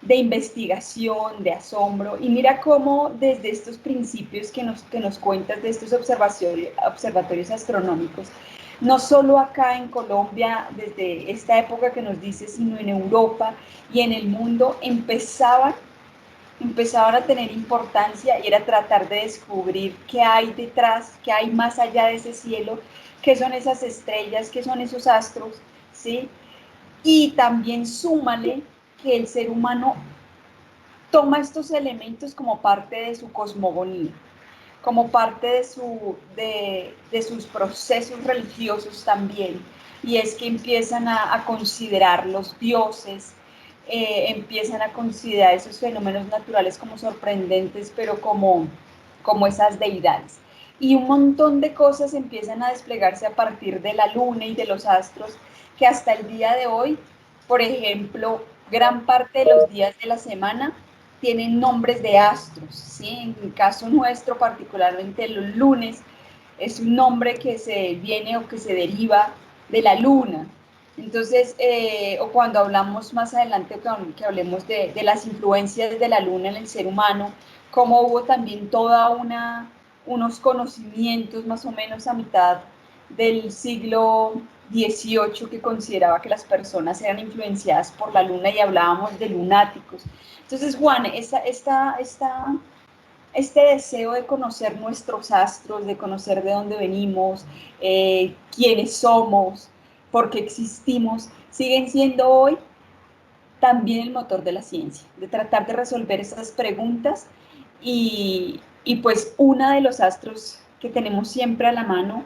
de investigación, de asombro. Y mira cómo desde estos principios que nos cuentas, de estos observatorios astronómicos, no solo acá en Colombia, desde esta época que nos dice, sino en Europa y en el mundo, empezaban a tener importancia, y era tratar de descubrir qué hay detrás, qué hay más allá de ese cielo, qué son esas estrellas, qué son esos astros, ¿sí? Y también súmale que el ser humano toma estos elementos como parte de su cosmogonía, como parte de sus procesos religiosos también, y es que empiezan a considerar los dioses, empiezan a considerar esos fenómenos naturales como sorprendentes, pero como esas deidades. Y un montón de cosas empiezan a desplegarse a partir de la luna y de los astros, que hasta el día de hoy, por ejemplo, gran parte de los días de la semana tienen nombres de astros, ¿sí? En el caso nuestro, particularmente los lunes, es un nombre que se viene o que se deriva de la luna. Entonces, o cuando hablamos más adelante, que hablemos de las influencias de la luna en el ser humano, cómo hubo también unos conocimientos más o menos a mitad del siglo XVIII que consideraba que las personas eran influenciadas por la luna, y hablábamos de lunáticos. Entonces, Juan, este deseo de conocer nuestros astros, de conocer de dónde venimos, quiénes somos, por qué existimos, siguen siendo hoy también el motor de la ciencia, de tratar de resolver esas preguntas, y pues uno de los astros que tenemos siempre a la mano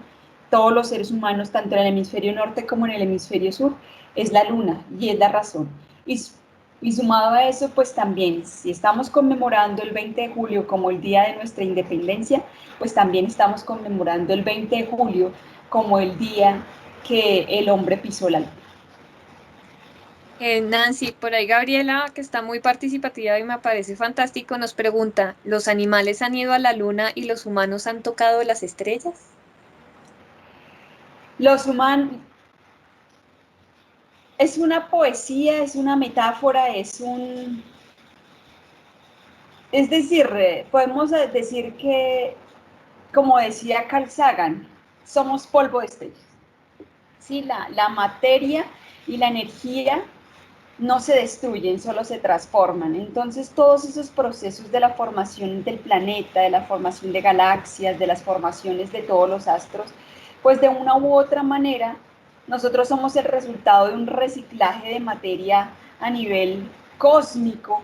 todos los seres humanos, tanto en el hemisferio norte como en el hemisferio sur, es la luna y es la razón. Y sumado a eso, pues también, si estamos conmemorando el 20 de julio como el día de nuestra independencia, pues también estamos conmemorando el 20 de julio como el día que el hombre pisó la luna. Nancy, por ahí Gabriela, que está muy participativa y me parece fantástico, nos pregunta, ¿los animales han ido a la luna y los humanos han tocado las estrellas? Los humanos, es una poesía, es una metáfora, es decir, podemos decir que, como decía Carl Sagan, somos polvo de estrellas. ¿Sí? La materia y la energía no se destruyen, solo se transforman. Entonces, todos esos procesos de la formación del planeta, de la formación de galaxias, de las formaciones de todos los astros, pues de una u otra manera, nosotros somos el resultado de un reciclaje de materia a nivel cósmico,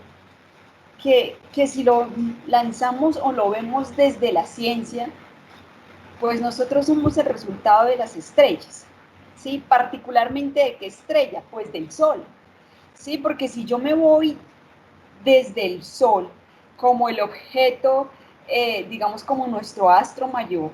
que si lo lanzamos o lo vemos desde la ciencia, pues nosotros somos el resultado de las estrellas, ¿sí? Particularmente de qué estrella, pues del Sol, ¿sí? Porque si yo me voy desde el Sol como el objeto, digamos como nuestro astro mayor,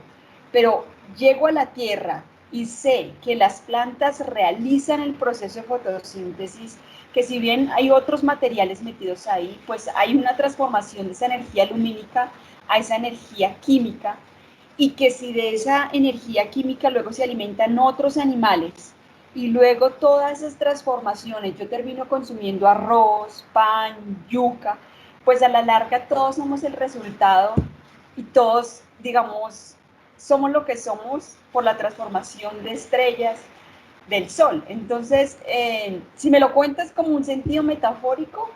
pero llego a la Tierra y sé que las plantas realizan el proceso de fotosíntesis, que si bien hay otros materiales metidos ahí, pues hay una transformación de esa energía lumínica a esa energía química, y que si de esa energía química luego se alimentan otros animales y luego todas esas transformaciones, yo termino consumiendo arroz, pan, yuca, pues a la larga todos somos el resultado y todos, digamos, somos lo que somos por la transformación de estrellas del Sol. Entonces, si me lo cuentas como un sentido metafórico,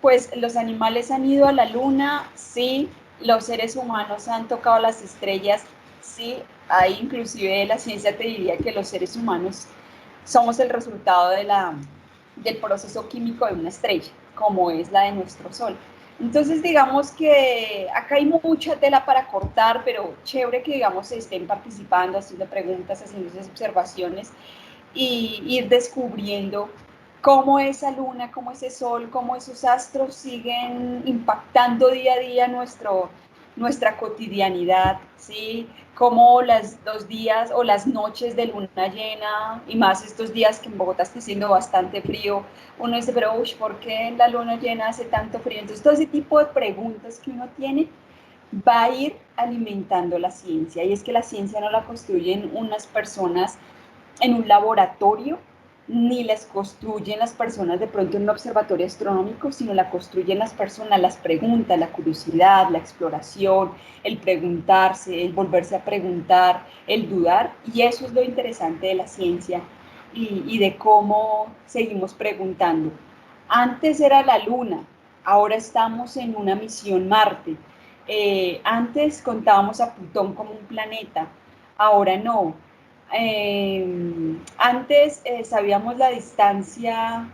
pues los animales han ido a la luna, sí, los seres humanos han tocado las estrellas, sí, ahí inclusive la ciencia te diría que los seres humanos somos el resultado del proceso químico de una estrella, como es la de nuestro Sol. Entonces, digamos que acá hay mucha tela para cortar, pero chévere que, digamos, estén participando, haciendo preguntas, haciendo esas observaciones y ir descubriendo cómo esa luna, cómo ese sol, cómo esos astros siguen impactando día a día nuestra cotidianidad, ¿sí? Cómo los días o las noches de luna llena, y más estos días que en Bogotá está haciendo bastante frío, uno dice, pero uy, ¿por qué la luna llena hace tanto frío? Entonces, todo ese tipo de preguntas que uno tiene va a ir alimentando la ciencia, y es que la ciencia no la construyen unas personas en un laboratorio, ni las construyen las personas de pronto en un observatorio astronómico, sino la construyen las personas, las preguntas, la curiosidad, la exploración, el preguntarse, el volverse a preguntar, el dudar, y eso es lo interesante de la ciencia y de cómo seguimos preguntando. Antes era la Luna, ahora estamos en una misión Marte. Antes contábamos a Plutón como un planeta, ahora no. Antes sabíamos la distancia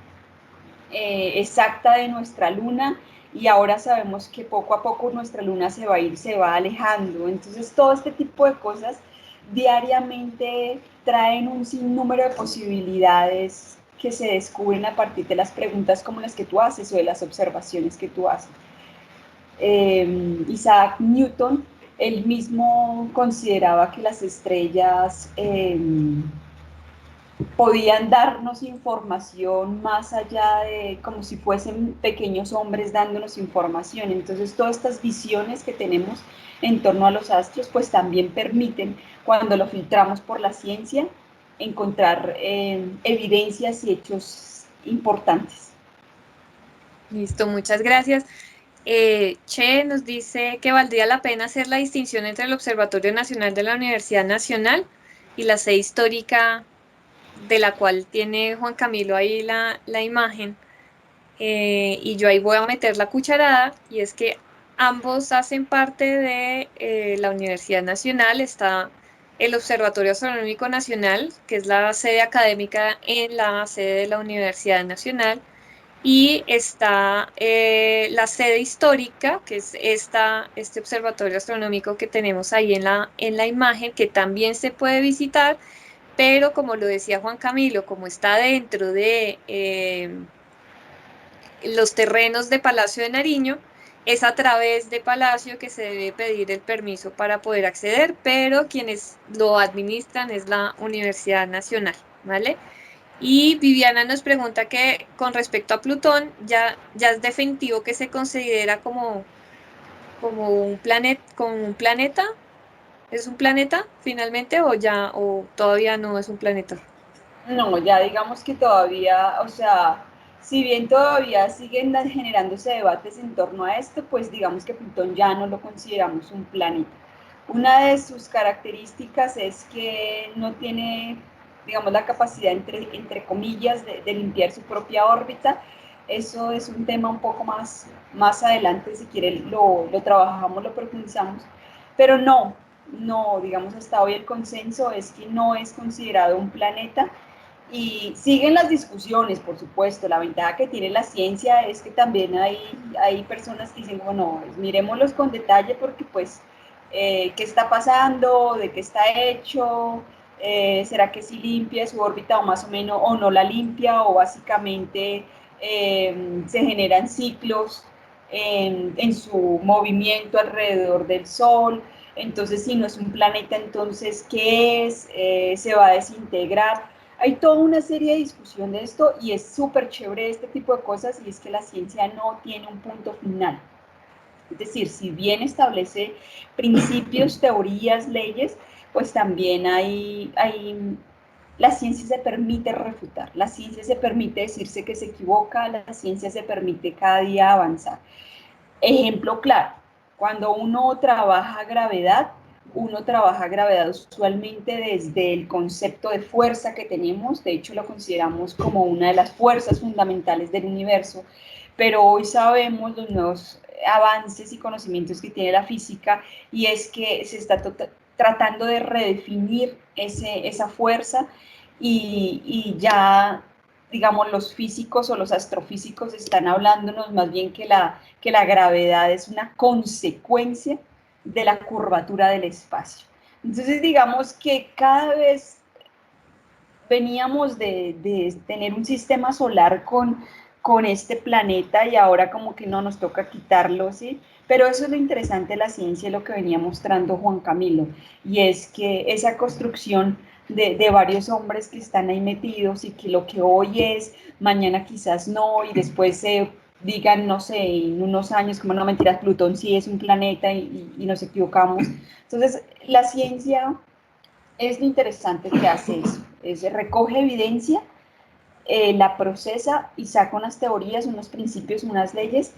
exacta de nuestra luna, y ahora sabemos que poco a poco nuestra luna se va a ir, se va alejando. Entonces, todo este tipo de cosas diariamente traen un sinnúmero de posibilidades que se descubren a partir de las preguntas como las que tú haces o de las observaciones que tú haces. Isaac Newton, él mismo consideraba que las estrellas podían darnos información más allá de como si fuesen pequeños hombres dándonos información. Entonces, todas estas visiones que tenemos en torno a los astros, pues también permiten, cuando lo filtramos por la ciencia, encontrar evidencias y hechos importantes. Listo, muchas gracias. Che nos dice que valdría la pena hacer la distinción entre el Observatorio Nacional de la Universidad Nacional y la sede histórica de la cual tiene Juan Camilo ahí la imagen. Y yo ahí voy a meter la cucharada, y es que ambos hacen parte de la Universidad Nacional. Está el Observatorio Astronómico Nacional, que es la sede académica en la sede de la Universidad Nacional, y está la sede histórica, que es este observatorio astronómico que tenemos ahí en la imagen, que también se puede visitar, pero como lo decía Juan Camilo, como está dentro de los terrenos de Palacio de Nariño, es a través de Palacio que se debe pedir el permiso para poder acceder, pero quienes lo administran es la Universidad Nacional, ¿vale? Y Viviana nos pregunta que con respecto a Plutón, ya es definitivo que se considera como un planeta. ¿Es un planeta finalmente o todavía no es un planeta? No, ya digamos que todavía, o sea, si bien todavía siguen generándose debates en torno a esto, pues digamos que Plutón ya no lo consideramos un planeta. Una de sus características es que no tiene, digamos, la capacidad, entre comillas, de limpiar su propia órbita. Eso es un tema un poco más adelante, si quieren lo trabajamos, lo profundizamos, pero no, digamos, hasta hoy el consenso es que no es considerado un planeta y siguen las discusiones, por supuesto. La ventaja que tiene la ciencia es que también hay personas que dicen, bueno, miremoslos con detalle porque pues, ¿qué está pasando? ¿De qué está hecho? ¿Será que sí limpia su órbita o más o menos, o no la limpia? O básicamente se generan ciclos en su movimiento alrededor del Sol. Entonces, si no es un planeta, entonces, ¿qué es? ¿Se va a desintegrar? Hay toda una serie de discusión de esto y es súper chévere este tipo de cosas y es que la ciencia no tiene un punto final. Es decir, si bien establece principios, teorías, leyes, pues también la ciencia se permite refutar, la ciencia se permite decirse que se equivoca, la ciencia se permite cada día avanzar. Ejemplo claro, cuando uno trabaja gravedad usualmente desde el concepto de fuerza que tenemos, de hecho lo consideramos como una de las fuerzas fundamentales del universo, pero hoy sabemos los nuevos avances y conocimientos que tiene la física y es que se está tratando de redefinir esa fuerza y ya digamos, los físicos o los astrofísicos están hablándonos más bien que la gravedad es una consecuencia de la curvatura del espacio. Entonces, digamos que cada vez veníamos de tener un sistema solar con este planeta y ahora como que no nos toca quitarlo, ¿sí? Pero eso es lo interesante de la ciencia y lo que venía mostrando Juan Camilo, y es que esa construcción de varios hombres que están ahí metidos y que lo que hoy es, mañana quizás no, y después se digan, no sé, en unos años, como no mentiras, Plutón sí es un planeta y nos equivocamos. Entonces, la ciencia es lo interesante que hace eso, es recoge evidencia, la procesa y saca unas teorías, unos principios, unas leyes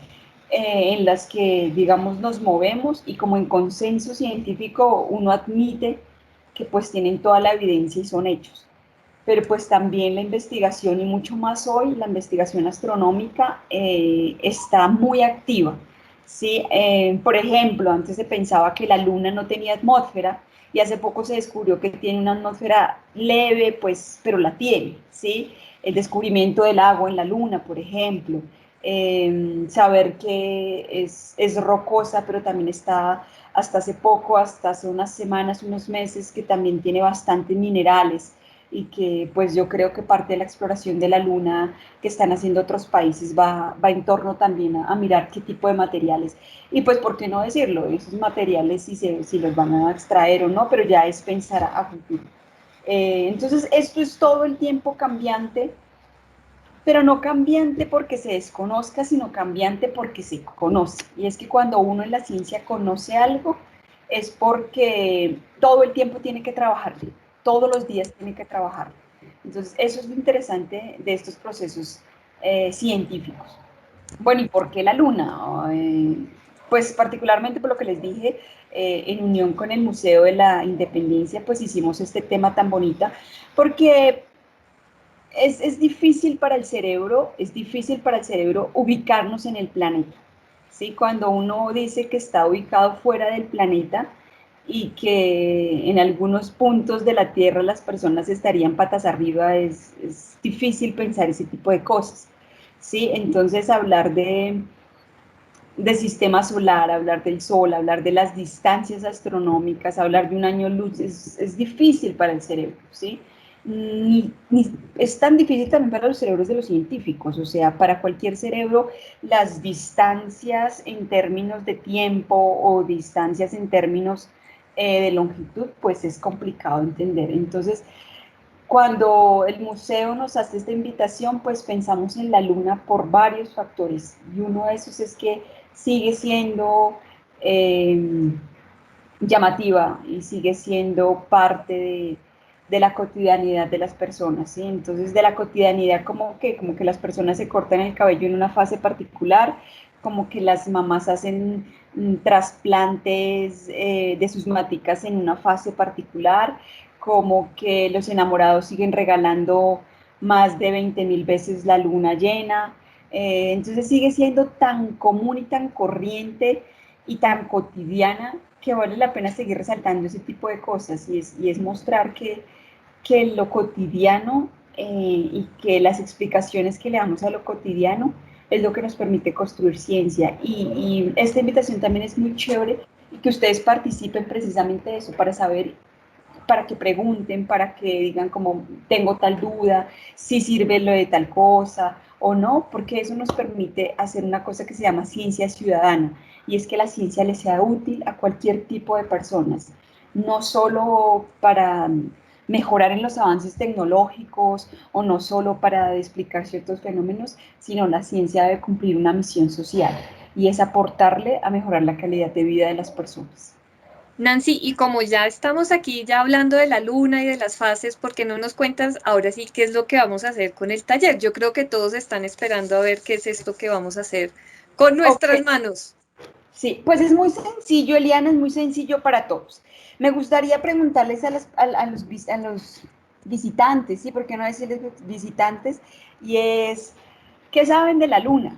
en las que, digamos, nos movemos y como en consenso científico uno admite que pues tienen toda la evidencia y son hechos. Pero pues también la investigación y mucho más hoy, la investigación astronómica está muy activa. ¿Sí? Por ejemplo, antes se pensaba que la Luna no tenía atmósfera y hace poco se descubrió que tiene una atmósfera leve, pues, pero la tiene, ¿sí? El descubrimiento del agua en la Luna, por ejemplo, saber que es rocosa, pero también está hasta hace poco, hasta hace unas semanas, unos meses, que también tiene bastantes minerales y que pues yo creo que parte de la exploración de la Luna que están haciendo otros países va en torno también a mirar qué tipo de materiales. Y pues, ¿por qué no decirlo? Esos materiales si los van a extraer o no, pero ya es pensar a futuro. Entonces, esto es todo el tiempo cambiante, pero no cambiante porque se desconozca, sino cambiante porque se conoce. Y es que cuando uno en la ciencia conoce algo, es porque todo el tiempo tiene que trabajarlo, todos los días tiene que trabajarlo. Entonces, eso es lo interesante de estos procesos científicos. Bueno, ¿y por qué la Luna? Pues particularmente por lo que les dije, en unión con el Museo de la Independencia, pues hicimos este tema tan bonita, porque es difícil para el cerebro, es difícil para el cerebro ubicarnos en el planeta. ¿Sí? Cuando uno dice que está ubicado fuera del planeta y que en algunos puntos de la Tierra las personas estarían patas arriba, es difícil pensar ese tipo de cosas. ¿sí? Entonces hablar de sistema solar, hablar del sol, hablar de las distancias astronómicas, hablar de un año luz, es difícil para el cerebro, ¿sí? Es tan difícil también para los cerebros de los científicos, o sea, para cualquier cerebro las distancias en términos de tiempo o distancias en términos de longitud, pues es complicado entender. Entonces, cuando el museo nos hace esta invitación, pues pensamos en la luna por varios factores y uno de esos es que sigue siendo eh, llamativa y sigue siendo parte de la cotidianidad de las personas, ¿sí? Entonces, de la cotidianidad como que las personas se cortan el cabello en una fase particular, como que las mamás hacen trasplantes de sus maticas en una fase particular, como que los enamorados siguen regalando más de 20.000 veces la luna llena. Entonces sigue siendo tan común y tan corriente y tan cotidiana que vale la pena seguir resaltando ese tipo de cosas y es mostrar que lo cotidiano y que las explicaciones que le damos a lo cotidiano es lo que nos permite construir ciencia. Y esta invitación también es muy chévere y que ustedes participen precisamente de eso para saber, para que pregunten, para que digan como tengo tal duda, si sirve lo de tal cosa o no, porque eso nos permite hacer una cosa que se llama ciencia ciudadana, y es que la ciencia le sea útil a cualquier tipo de personas, no solo para mejorar en los avances tecnológicos o no solo para explicar ciertos fenómenos, sino la ciencia debe cumplir una misión social y es aportarle a mejorar la calidad de vida de las personas. Nancy, y como ya estamos aquí ya hablando de la luna y de las fases, ¿por qué no nos cuentas ahora sí qué es lo que vamos a hacer con el taller? Yo creo que todos están esperando a ver qué es esto que vamos a hacer con nuestras Okay. manos. Sí, pues es muy sencillo, Eliana, es muy sencillo para todos. Me gustaría preguntarles a los visitantes, ¿sí? ¿Por qué no decirles visitantes? Y es, ¿qué saben de la luna?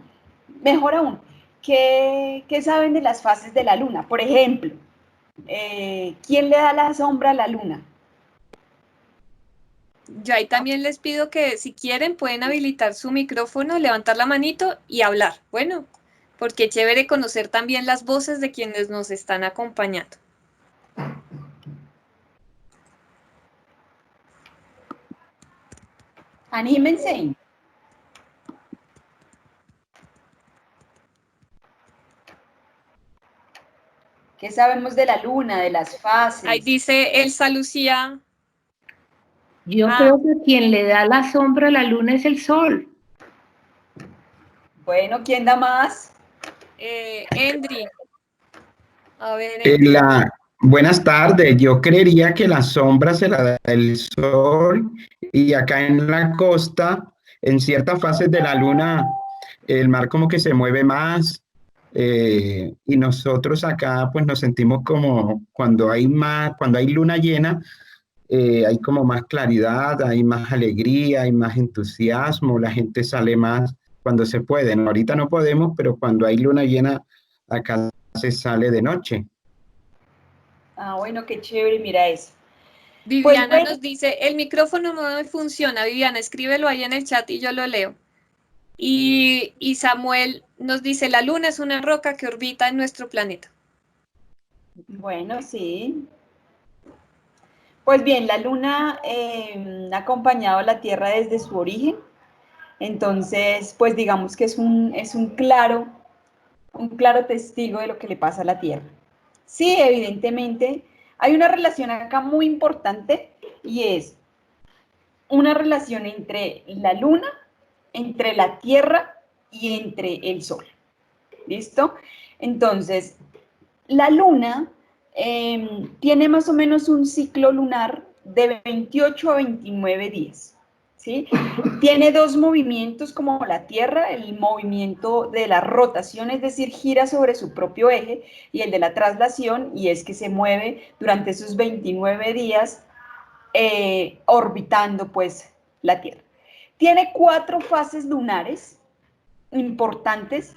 Mejor aún, ¿qué saben de las fases de la luna? Por ejemplo, ¿quién le da la sombra a la luna? Yo ahí también les pido que si quieren pueden habilitar su micrófono, levantar la manito y hablar. Bueno, porque es chévere conocer también las voces de quienes nos están acompañando. Anímense. ¿Qué sabemos de la luna, de las Ahí fases? dice Elsa Lucía. Yo Ah, creo que quien le da la sombra a la luna es el sol. Bueno, ¿quién da más? Endri. A ver, Endri. Buenas tardes, yo creería que la sombra se la da el sol y acá en la costa, en ciertas fases de la luna, el mar como que se mueve más y nosotros acá pues nos sentimos como cuando hay luna llena, hay como más claridad, hay más alegría, hay más entusiasmo, la gente sale más cuando se puede. ¿No? Ahorita no podemos, pero cuando hay luna llena acá se sale de noche. Ah, bueno, qué chévere, mira eso. Pues Viviana bueno, nos dice, el micrófono no me funciona. Viviana, escríbelo ahí en el chat y yo lo leo. Y Samuel nos dice, la luna es una roca que orbita en nuestro planeta. bueno, sí. Pues bien, la luna ha acompañado a la Tierra desde su origen, entonces, pues digamos que es un claro testigo de lo que le pasa a la Tierra. Sí, evidentemente, hay una relación acá muy importante y es una relación entre la luna, entre la Tierra y entre el Sol. ¿Listo? Entonces, la luna tiene más o menos un ciclo lunar de 28 a 29 días. ¿Sí? Tiene dos movimientos como la Tierra, el movimiento de la rotación, es decir, gira sobre su propio eje, y el de la traslación, y es que se mueve durante esos 29 días orbitando pues la Tierra. Tiene 4 fases lunares importantes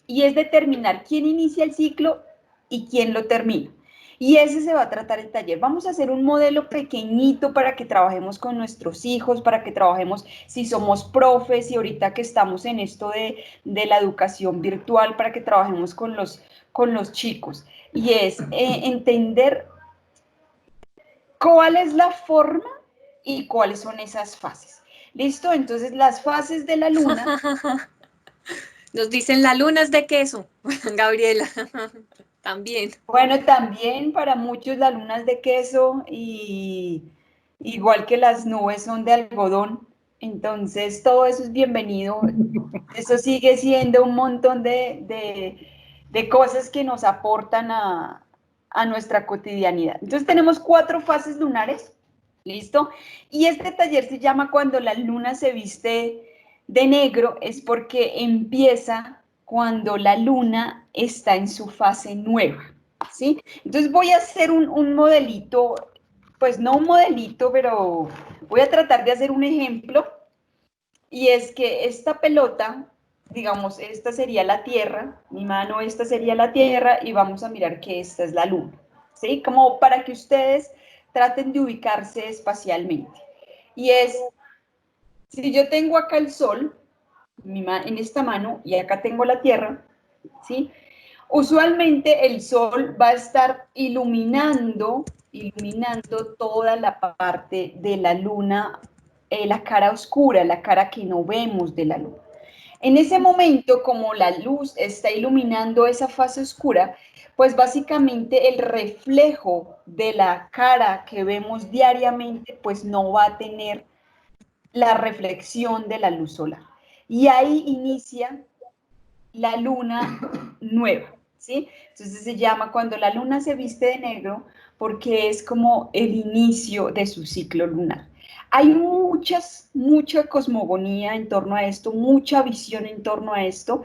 y es determinar quién inicia el ciclo y quién lo termina. Y ese se va a tratar el taller. Vamos a hacer un modelo pequeñito para que trabajemos con nuestros hijos, para que trabajemos si somos profes y ahorita que estamos en esto de la educación virtual, para que trabajemos con los chicos. Y es entender cuál es la forma y cuáles son esas fases. ¿Listo? Entonces, las fases de la luna. Nos dicen la luna es de queso, Gabriela. También. Bueno, también para muchos la luna es de queso y igual que las nubes son de algodón. Entonces, todo eso es bienvenido. Eso sigue siendo un montón de cosas que nos aportan a nuestra cotidianidad. Entonces, tenemos 4 fases lunares. ¿Listo? Y este taller se llama Cuando la luna se viste de negro, es porque empieza cuando la luna está en su fase nueva, ¿sí? Entonces voy a hacer un modelito, pues no un modelito, pero voy a tratar de hacer un ejemplo, y es que esta pelota, digamos, esta sería la Tierra, mi mano, esta sería la Tierra, y vamos a mirar que esta es la luna, ¿sí? Como para que ustedes traten de ubicarse espacialmente. Y es, si yo tengo acá el sol en esta mano y acá tengo la Tierra, ¿sí? Usualmente el sol va a estar iluminando toda la parte de la luna, la cara oscura, la cara que no vemos de la luna. En ese momento, como la luz está iluminando esa fase oscura, pues básicamente el reflejo de la cara que vemos diariamente, pues no va a tener la reflexión de la luz solar. Y ahí inicia la luna nueva, ¿sí? Entonces se llama Cuando la luna se viste de negro, porque es como el inicio de su ciclo lunar. Hay mucha cosmogonía en torno a esto, mucha visión en torno a esto,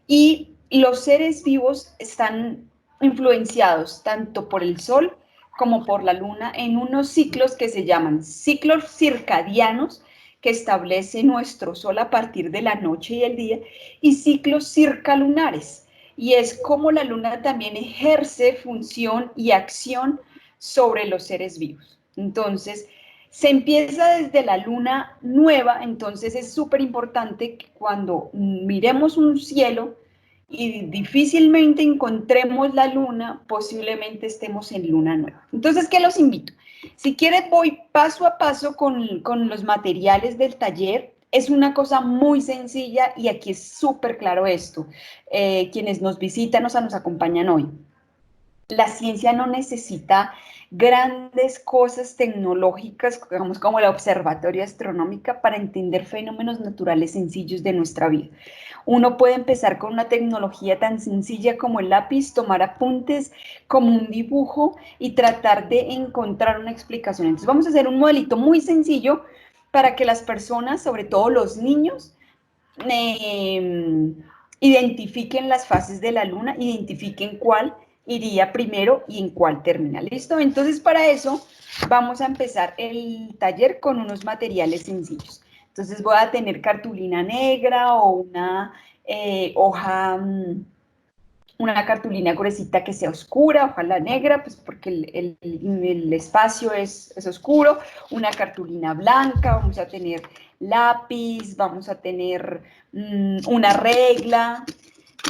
y los seres vivos están influenciados tanto por el sol como por la luna en unos ciclos que se llaman ciclos circadianos, que establece nuestro sol a partir de la noche y el día, y ciclos circalunares. Y es como la luna también ejerce función y acción sobre los seres vivos. Entonces, se empieza desde la luna nueva, entonces es súper importante que cuando miremos un cielo y difícilmente encontremos la luna, posiblemente estemos en luna nueva. Entonces, ¿qué los invito? Si quieren, voy paso a paso con los materiales del taller. Es una cosa muy sencilla y aquí es súper claro esto. Quienes nos visitan, o sea, nos acompañan hoy. La ciencia no necesita grandes cosas tecnológicas, digamos como la observatoria astronómica, para entender fenómenos naturales sencillos de nuestra vida. Uno puede empezar con una tecnología tan sencilla como el lápiz, tomar apuntes, como un dibujo y tratar de encontrar una explicación. Entonces vamos a hacer un modelito muy sencillo para que las personas, sobre todo los niños, identifiquen las fases de la luna, identifiquen cuál iría primero y en cuál termina. ¿Listo? Entonces, para eso vamos a empezar el taller con unos materiales sencillos. Entonces, voy a tener cartulina negra o una hoja, una cartulina gruesita que sea oscura, ojalá negra, pues porque el espacio es oscuro, una cartulina blanca, vamos a tener lápiz, vamos a tener una regla,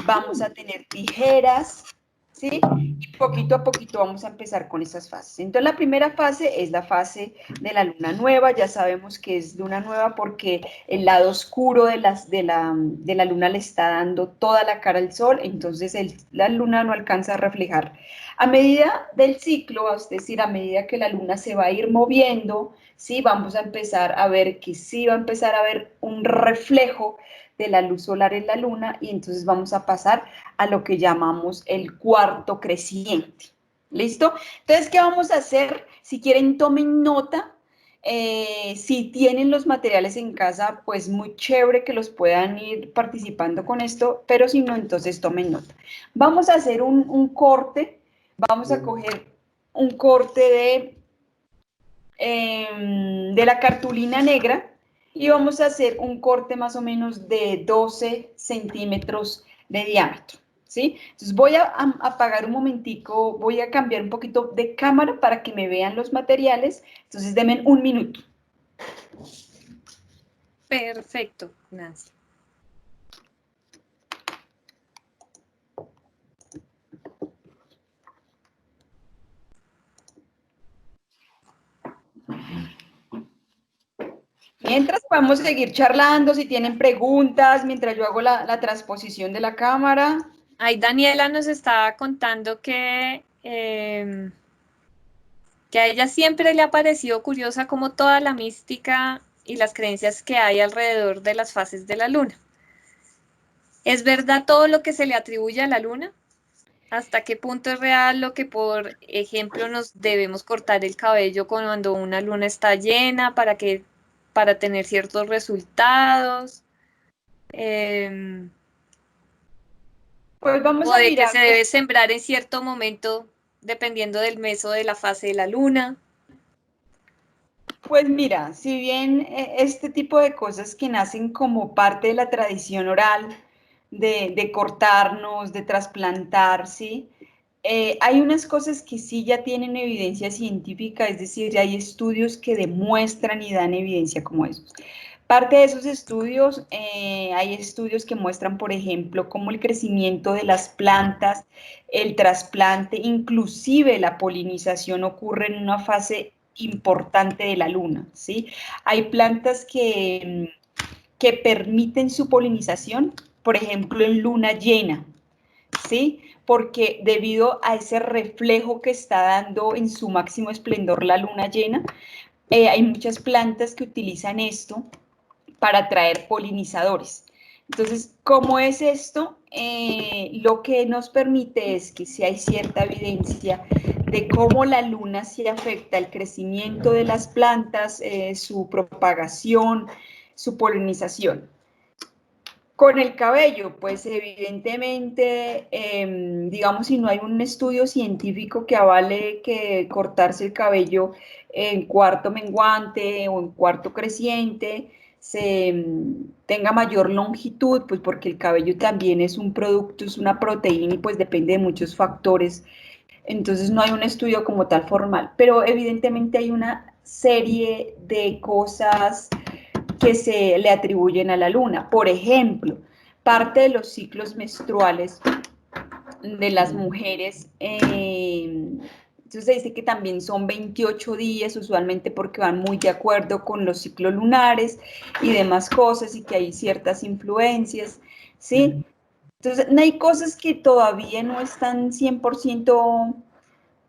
vamos a tener tijeras, ¿sí? Y poquito a poquito vamos a empezar con esas fases. Entonces, la primera fase es la fase de la luna nueva. Ya sabemos que es luna nueva porque el lado oscuro de la luna le está dando toda la cara al sol, entonces la luna no alcanza a reflejar. A medida del ciclo, es decir, a medida que la luna se va a ir moviendo, ¿sí? Vamos a empezar a ver que sí va a empezar a haber un reflejo de la luz solar en la luna, y entonces vamos a pasar a lo que llamamos el cuarto creciente. ¿Listo? Entonces, ¿qué vamos a hacer? Si quieren, tomen nota. Si tienen los materiales en casa, pues muy chévere que los puedan ir participando con esto, pero si no, entonces tomen nota. Vamos a hacer un corte, vamos a coger un corte de la cartulina negra, y vamos a hacer un corte más o menos de 12 centímetros de diámetro. ¿sí? Entonces voy a apagar un momentico, voy a cambiar un poquito de cámara para que me vean los materiales. Entonces denme un minuto. Perfecto, Nancy. Mientras podemos seguir charlando, si tienen preguntas, mientras yo hago la transposición de la cámara. Ahí Daniela nos estaba contando que a ella siempre le ha parecido curiosa como toda la mística y las creencias que hay alrededor de las fases de la luna. ¿Es verdad todo lo que se le atribuye a la luna? ¿Hasta qué punto es real lo que, por ejemplo, nos debemos cortar el cabello cuando una luna está llena para tener ciertos resultados? Pues vamos ¿O a de que mirar. se debe sembrar en cierto momento dependiendo del mes o de la fase de la luna? Pues mira, si bien este tipo de cosas que nacen como parte de la tradición oral, de cortarnos, de trasplantar, ¿sí? Hay unas cosas que sí ya tienen evidencia científica, es decir, hay estudios que demuestran y dan evidencia como esos. Parte de esos estudios, hay estudios que muestran, por ejemplo, cómo el crecimiento de las plantas, el trasplante, inclusive la polinización ocurre en una fase importante de la luna, ¿sí? Hay plantas que permiten su polinización, por ejemplo, en luna llena, ¿sí? Porque debido a ese reflejo que está dando en su máximo esplendor la luna llena, hay muchas plantas que utilizan esto para atraer polinizadores. Entonces, ¿cómo es esto? Lo que nos permite es que si hay cierta evidencia de cómo la luna sí afecta el crecimiento de las plantas, su propagación, su polinización. Con el cabello, pues evidentemente, digamos, si no hay un estudio científico que avale que cortarse el cabello en cuarto menguante o en cuarto creciente tenga mayor longitud, pues porque el cabello también es un producto, es una proteína y pues depende de muchos factores. Entonces no hay un estudio como tal formal, pero evidentemente hay una serie de cosas que se le atribuyen a la luna. Por ejemplo, parte de los ciclos menstruales de las mujeres, entonces se dice que también son 28 días, usualmente porque van muy de acuerdo con los ciclos lunares y demás cosas, y que hay ciertas influencias, ¿sí? Entonces, hay cosas que todavía no están 100%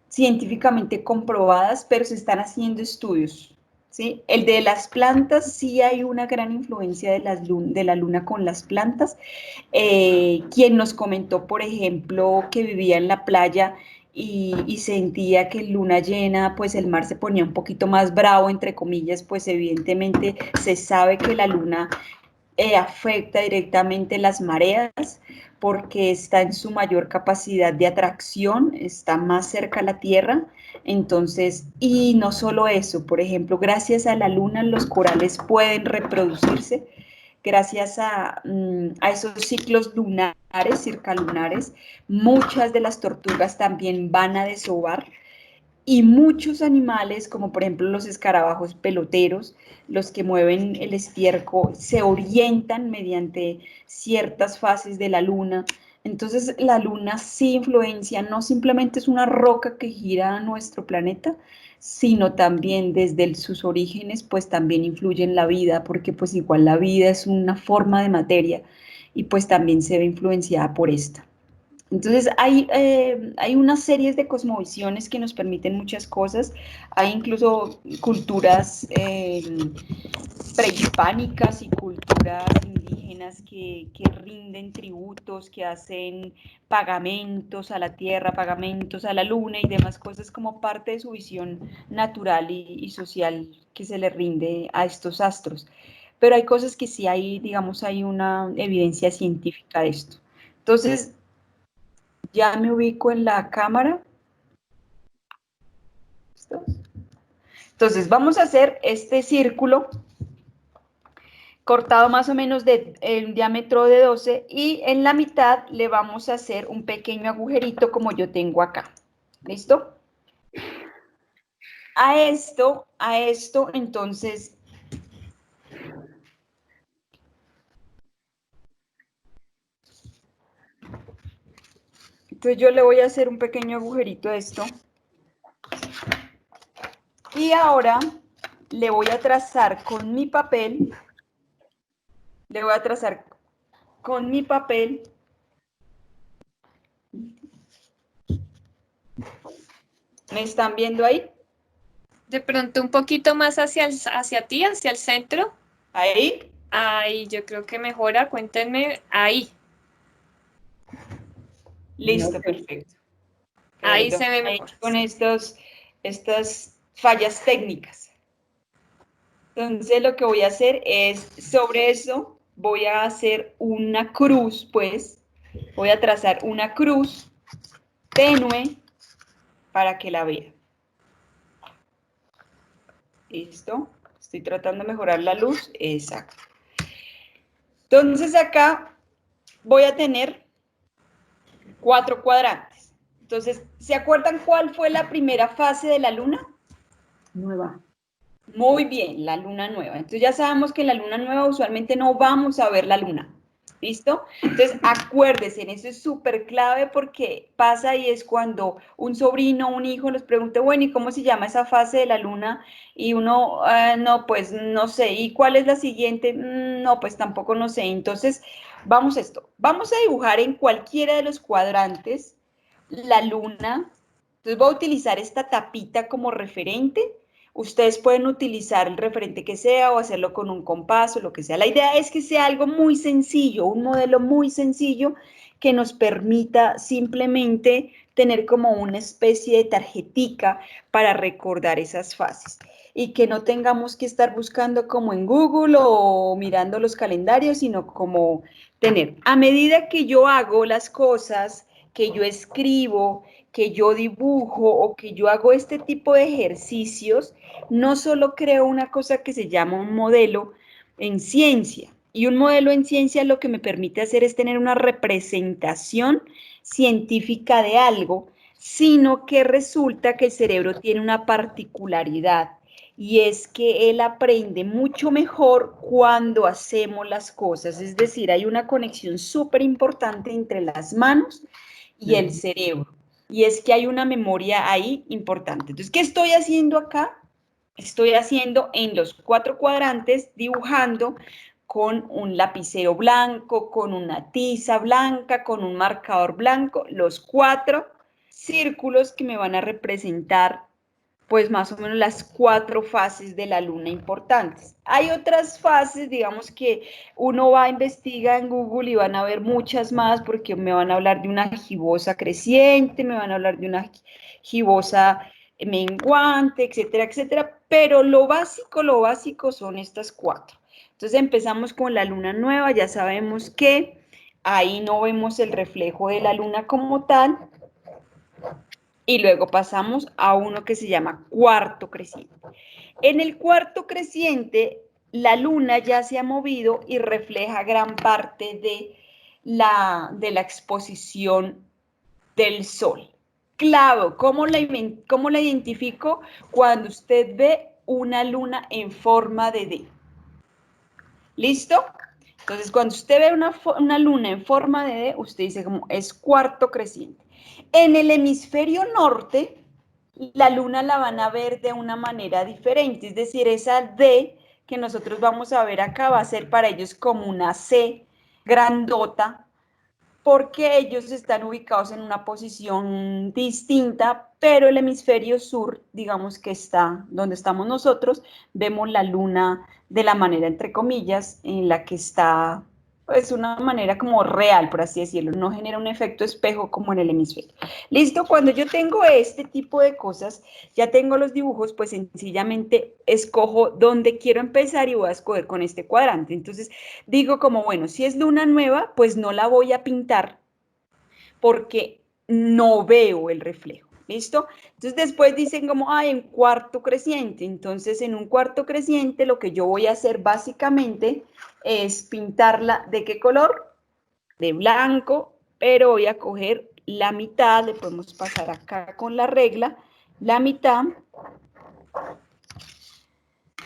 científicamente comprobadas, pero se están haciendo estudios, ¿sí? El de las plantas, sí hay una gran influencia de la luna con las plantas. Quien nos comentó, por ejemplo, que vivía en la playa y sentía que en luna llena, pues el mar se ponía un poquito más bravo, entre comillas, pues evidentemente se sabe que la luna afecta directamente las mareas porque está en su mayor capacidad de atracción, está más cerca a la Tierra. Entonces, y no solo eso, por ejemplo, gracias a la luna los corales pueden reproducirse, gracias a esos ciclos lunares, circalunares, muchas de las tortugas también van a desovar. Y muchos animales, como por ejemplo los escarabajos peloteros, los que mueven el estiércol, se orientan mediante ciertas fases de la luna. Entonces la luna sí influencia, no simplemente es una roca que gira a nuestro planeta, sino también desde sus orígenes, pues también influye en la vida, porque pues igual la vida es una forma de materia y pues también se ve influenciada por esta. Entonces, hay unas series de cosmovisiones que nos permiten muchas cosas. Hay incluso culturas prehispánicas y culturas indígenas que rinden tributos, que hacen pagamentos a la tierra, pagamentos a la luna y demás cosas como parte de su visión natural y social que se le rinde a estos astros. Pero hay cosas que sí hay, digamos, hay una evidencia científica de esto. Entonces, ya me ubico en la cámara. ¿Listos? Entonces, vamos a hacer este círculo cortado más o menos de el diámetro de 12 y en la mitad le vamos a hacer un pequeño agujerito como yo tengo acá. ¿Listo? A esto, entonces, yo le voy a hacer un pequeño agujerito a esto. Y ahora le voy a trazar con mi papel, ¿Me están viendo ahí? De pronto un poquito más hacia ti, hacia el centro. Ahí. Ahí, yo creo que mejora, cuéntenme, ahí. Listo, perfecto. Ahí Perdón, se ve ahí mejor. con estas fallas técnicas. Entonces lo que voy a hacer es, sobre eso, voy a hacer una cruz, pues, voy a trazar una cruz tenue para que la vean. ¿Listo? Estoy tratando de mejorar la luz. Exacto. Entonces acá voy a tener 4 cuadrantes. Entonces, ¿se acuerdan cuál fue la primera fase de la luna? Nueva. Muy bien, la luna nueva. Entonces ya sabemos que en la luna nueva usualmente no vamos a ver la luna. ¿Listo? Entonces acuérdense, eso es súper clave porque pasa y es cuando un sobrino, un hijo nos pregunta, bueno, ¿y cómo se llama esa fase de la luna? Y uno, no, pues no sé. ¿Y cuál es la siguiente? No, pues tampoco no sé. Entonces, vamos a esto. Vamos a dibujar en cualquiera de los cuadrantes la luna. Entonces voy a utilizar esta tapita como referente. Ustedes pueden utilizar el referente que sea o hacerlo con un compás o lo que sea. La idea es que sea algo muy sencillo, un modelo muy sencillo que nos permita simplemente tener como una especie de tarjetica para recordar esas fases y que no tengamos que estar buscando como en Google o mirando los calendarios, sino como tener. A medida que yo hago las cosas, que yo escribo, que yo dibujo o que yo hago este tipo de ejercicios, no solo creo una cosa que se llama un modelo en ciencia, y un modelo en ciencia lo que me permite hacer es tener una representación científica de algo, sino que resulta que el cerebro tiene una particularidad y es que él aprende mucho mejor cuando hacemos las cosas, es decir, hay una conexión súper importante entre las manos y el cerebro. Y es que hay una memoria ahí importante. Entonces, ¿qué estoy haciendo acá? Estoy haciendo en los 4 cuadrantes, dibujando con un lapicero blanco, con una tiza blanca, con un marcador blanco, los 4 círculos que me van a representar pues más o menos las 4 fases de la luna importantes. Hay otras fases, digamos que uno va a investigar en Google y van a ver muchas más porque me van a hablar de una gibosa creciente, me van a hablar de una gibosa menguante, etcétera, etcétera, pero lo básico son estas 4. Entonces empezamos con la luna nueva, ya sabemos que ahí no vemos el reflejo de la luna como tal, y luego pasamos a uno que se llama cuarto creciente. En el cuarto creciente, la luna ya se ha movido y refleja gran parte de la exposición del sol. Claro, ¿cómo la identifico? Cuando usted ve una luna en forma de D. ¿Listo? Entonces, cuando usted ve una luna en forma de D, usted dice como es cuarto creciente. En el hemisferio norte, la luna la van a ver de una manera diferente, es decir, esa D que nosotros vamos a ver acá va a ser para ellos como una C grandota, porque ellos están ubicados en una posición distinta, pero el hemisferio sur, digamos que está donde estamos nosotros, vemos la luna de la manera, entre comillas, en la que está, pues una manera como real, por así decirlo, no genera un efecto espejo como en el hemisferio. Listo, cuando yo tengo este tipo de cosas, ya tengo los dibujos, pues sencillamente escojo dónde quiero empezar y voy a escoger con este cuadrante. Entonces digo como, bueno, si es luna nueva, pues no la voy a pintar porque no veo el reflejo. ¿Listo? Entonces después dicen como, en cuarto creciente. Entonces en un cuarto creciente lo que yo voy a hacer básicamente es pintarla, ¿de qué color? De blanco, pero voy a coger la mitad, le podemos pasar acá con la regla, la mitad.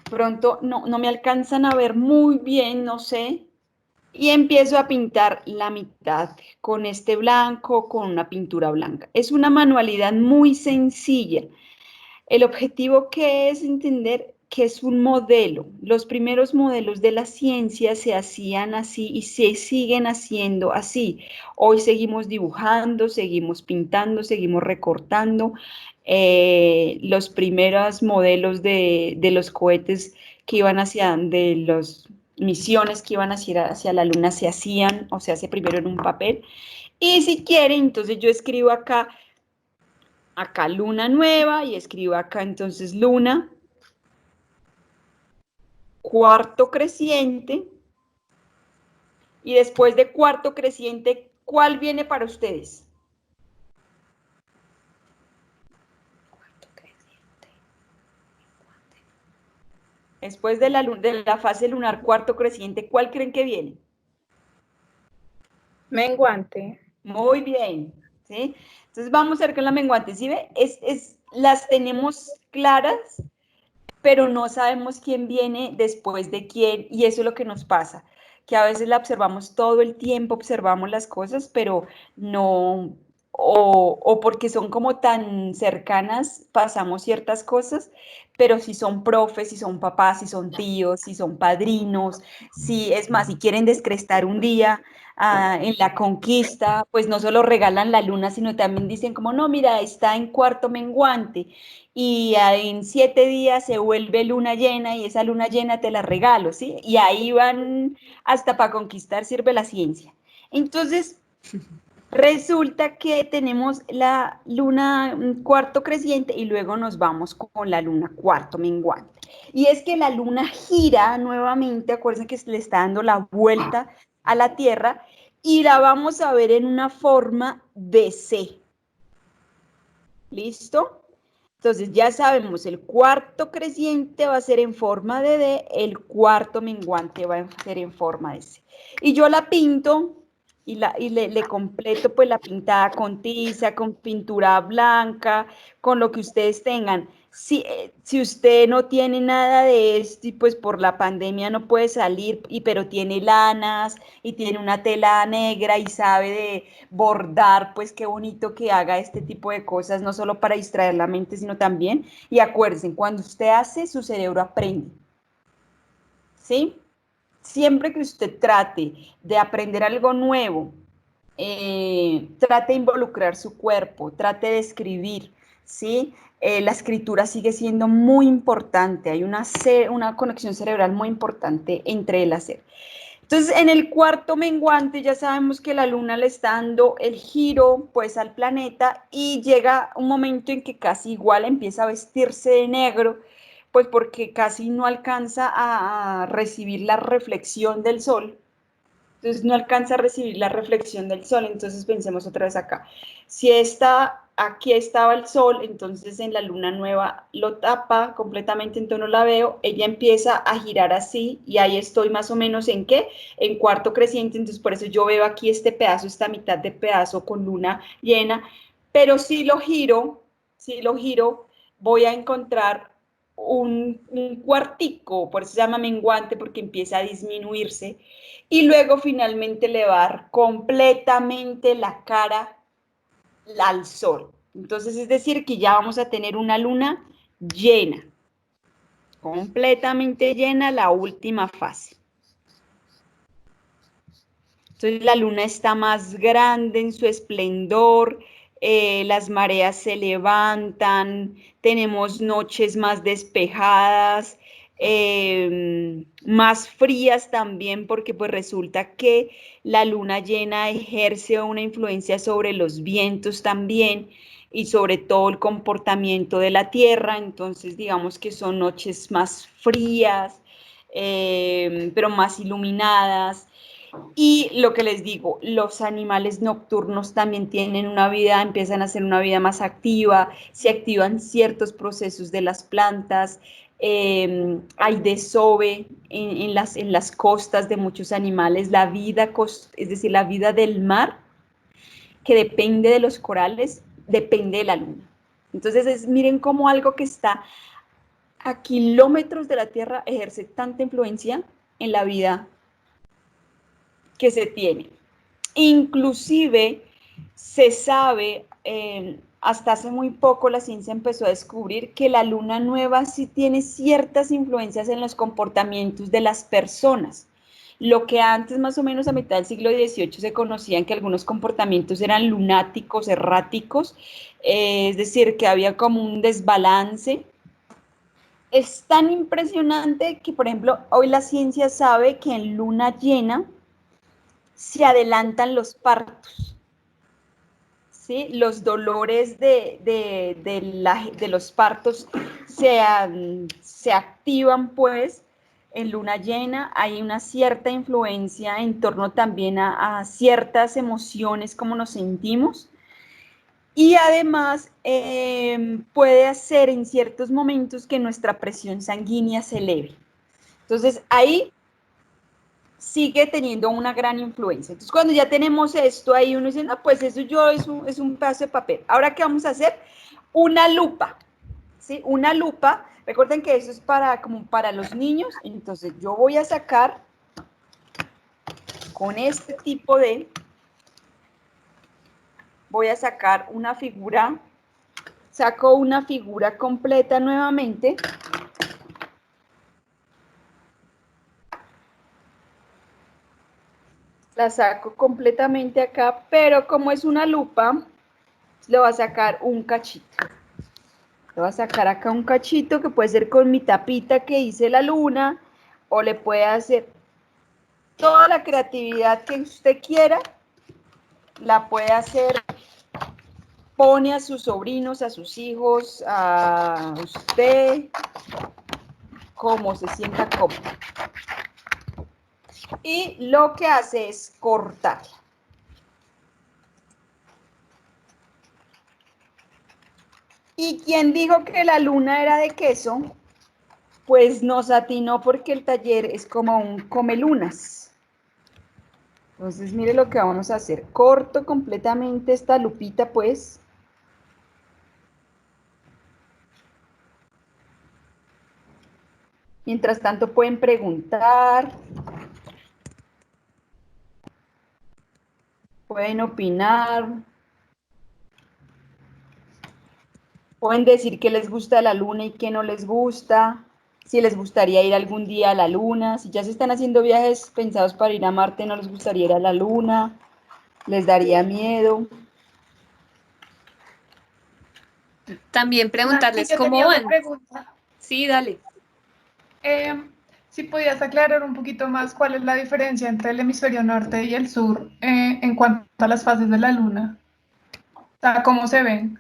Pronto no me alcanzan a ver muy bien, no sé, y empiezo a pintar la mitad con este blanco, con una pintura blanca. Es una manualidad muy sencilla. El objetivo que es entender que es un modelo. Los primeros modelos de la ciencia se hacían así y se siguen haciendo así. Hoy seguimos dibujando, seguimos pintando, seguimos recortando. Los primeros modelos de los cohetes que iban de las misiones que iban hacia la luna se hacían, o se hace primero en un papel. Y si quieren, entonces yo escribo acá luna nueva, y escribo acá entonces luna, cuarto creciente, y después de cuarto creciente, ¿cuál viene para ustedes? Después de la fase lunar cuarto creciente, ¿cuál creen que viene? Menguante. Muy bien, ¿sí? Entonces vamos a ver con la menguante, ¿sí ve? Las tenemos claras, pero no sabemos quién viene después de quién, y eso es lo que nos pasa, que a veces la observamos todo el tiempo, observamos las cosas, pero no, o porque son como tan cercanas, pasamos ciertas cosas, pero si son profes, si son papás, si son tíos, si son padrinos, si es más, si quieren descrestar un día en la conquista, pues no solo regalan la luna, sino también dicen como, no, mira, está en cuarto menguante, y en 7 días se vuelve luna llena, y esa luna llena te la regalo, ¿sí? Y ahí van, hasta para conquistar sirve la ciencia. Entonces, resulta que tenemos la luna cuarto creciente y luego nos vamos con la luna cuarto menguante. Y es que la luna gira nuevamente, acuérdense que le está dando la vuelta a la Tierra, y la vamos a ver en una forma de C. ¿Listo? Entonces ya sabemos, el cuarto creciente va a ser en forma de D, el cuarto menguante va a ser en forma de C. Y yo la pinto y le completo pues la pintada con tiza, con pintura blanca, con lo que ustedes tengan. Si usted no tiene nada de esto y pues por la pandemia no puede salir, pero tiene lanas y tiene una tela negra y sabe de bordar, pues qué bonito que haga este tipo de cosas, no solo para distraer la mente, sino también, y acuérdense, cuando usted hace, su cerebro aprende, ¿sí? Siempre que usted trate de aprender algo nuevo, trate de involucrar su cuerpo, trate de escribir, ¿sí? La escritura sigue siendo muy importante, hay una conexión cerebral muy importante entre el hacer. Entonces, en el cuarto menguante ya sabemos que la luna le está dando el giro pues al planeta, y llega un momento en que casi igual empieza a vestirse de negro, pues porque casi no alcanza a recibir la reflexión del sol. Entonces no alcanza a recibir la reflexión del sol. Entonces pensemos otra vez acá. Si aquí estaba el sol, entonces en la luna nueva lo tapa completamente, entonces no la veo. Ella empieza a girar así, y ahí estoy más o menos ¿en qué? En cuarto creciente. Entonces por eso yo veo aquí este pedazo, esta mitad de pedazo con luna llena. Pero si lo giro, voy a encontrar un cuartico, por eso se llama menguante, porque empieza a disminuirse, y luego finalmente le va a dar completamente la cara al sol. Entonces es decir que ya vamos a tener una luna llena, completamente llena, la última fase. Entonces la luna está más grande en su esplendor, las mareas se levantan, tenemos noches más despejadas, más frías también, porque pues resulta que la luna llena ejerce una influencia sobre los vientos también, y sobre todo el comportamiento de la Tierra. Entonces digamos que son noches más frías, pero más iluminadas. Y lo que les digo, los animales nocturnos también tienen una vida, empiezan a hacer una vida más activa, se activan ciertos procesos de las plantas, hay desove en las costas de muchos animales, la vida, es decir, la vida del mar, que depende de los corales, depende de la luna. Entonces, miren cómo algo que está a kilómetros de la Tierra ejerce tanta influencia en la vida que se tiene. Inclusive se sabe, hasta hace muy poco la ciencia empezó a descubrir que la luna nueva sí tiene ciertas influencias en los comportamientos de las personas. Lo que antes, más o menos a mitad del siglo XVIII, se conocían que algunos comportamientos eran lunáticos, erráticos, es decir, que había como un desbalance. Es tan impresionante que, por ejemplo, hoy la ciencia sabe que en luna llena se adelantan los partos, ¿sí? Los dolores de los partos se activan, pues, en luna llena. Hay una cierta influencia en torno también a ciertas emociones, como nos sentimos. Y además puede hacer en ciertos momentos que nuestra presión sanguínea se eleve. Entonces, ahí sigue teniendo una gran influencia. Entonces, cuando ya tenemos esto ahí, uno dice, no, pues eso es un pedazo de papel. Ahora, ¿qué vamos a hacer? Una lupa, ¿sí? Una lupa. Recuerden que eso es como para los niños. Entonces, yo voy a sacar con este tipo voy a sacar una figura, saco una figura completa nuevamente. La saco completamente acá, pero como es una lupa, le voy a sacar un cachito. Le voy a sacar acá un cachito que puede ser con mi tapita que hice la luna, o le puede hacer toda la creatividad que usted quiera, la puede hacer, pone a sus sobrinos, a sus hijos, a usted, como se sienta cómodo. Y lo que hace es cortar. ¿Y quién dijo que la luna era de queso? Pues nos atinó porque el taller es como un comelunas. Entonces, mire lo que vamos a hacer. Corto completamente esta lupita, pues. Mientras tanto, pueden preguntar. Pueden opinar. Pueden decir qué les gusta de la luna y qué no les gusta. Si les gustaría ir algún día a la luna. Si ya se están haciendo viajes pensados para ir a Marte, no les gustaría ir a la luna. Les daría miedo. También preguntarles Yo cómo tenía una van. pregunta. Sí, dale. Si podías aclarar un poquito más cuál es la diferencia entre el hemisferio norte y el sur en cuanto a las fases de la luna. O sea, ¿cómo se ven?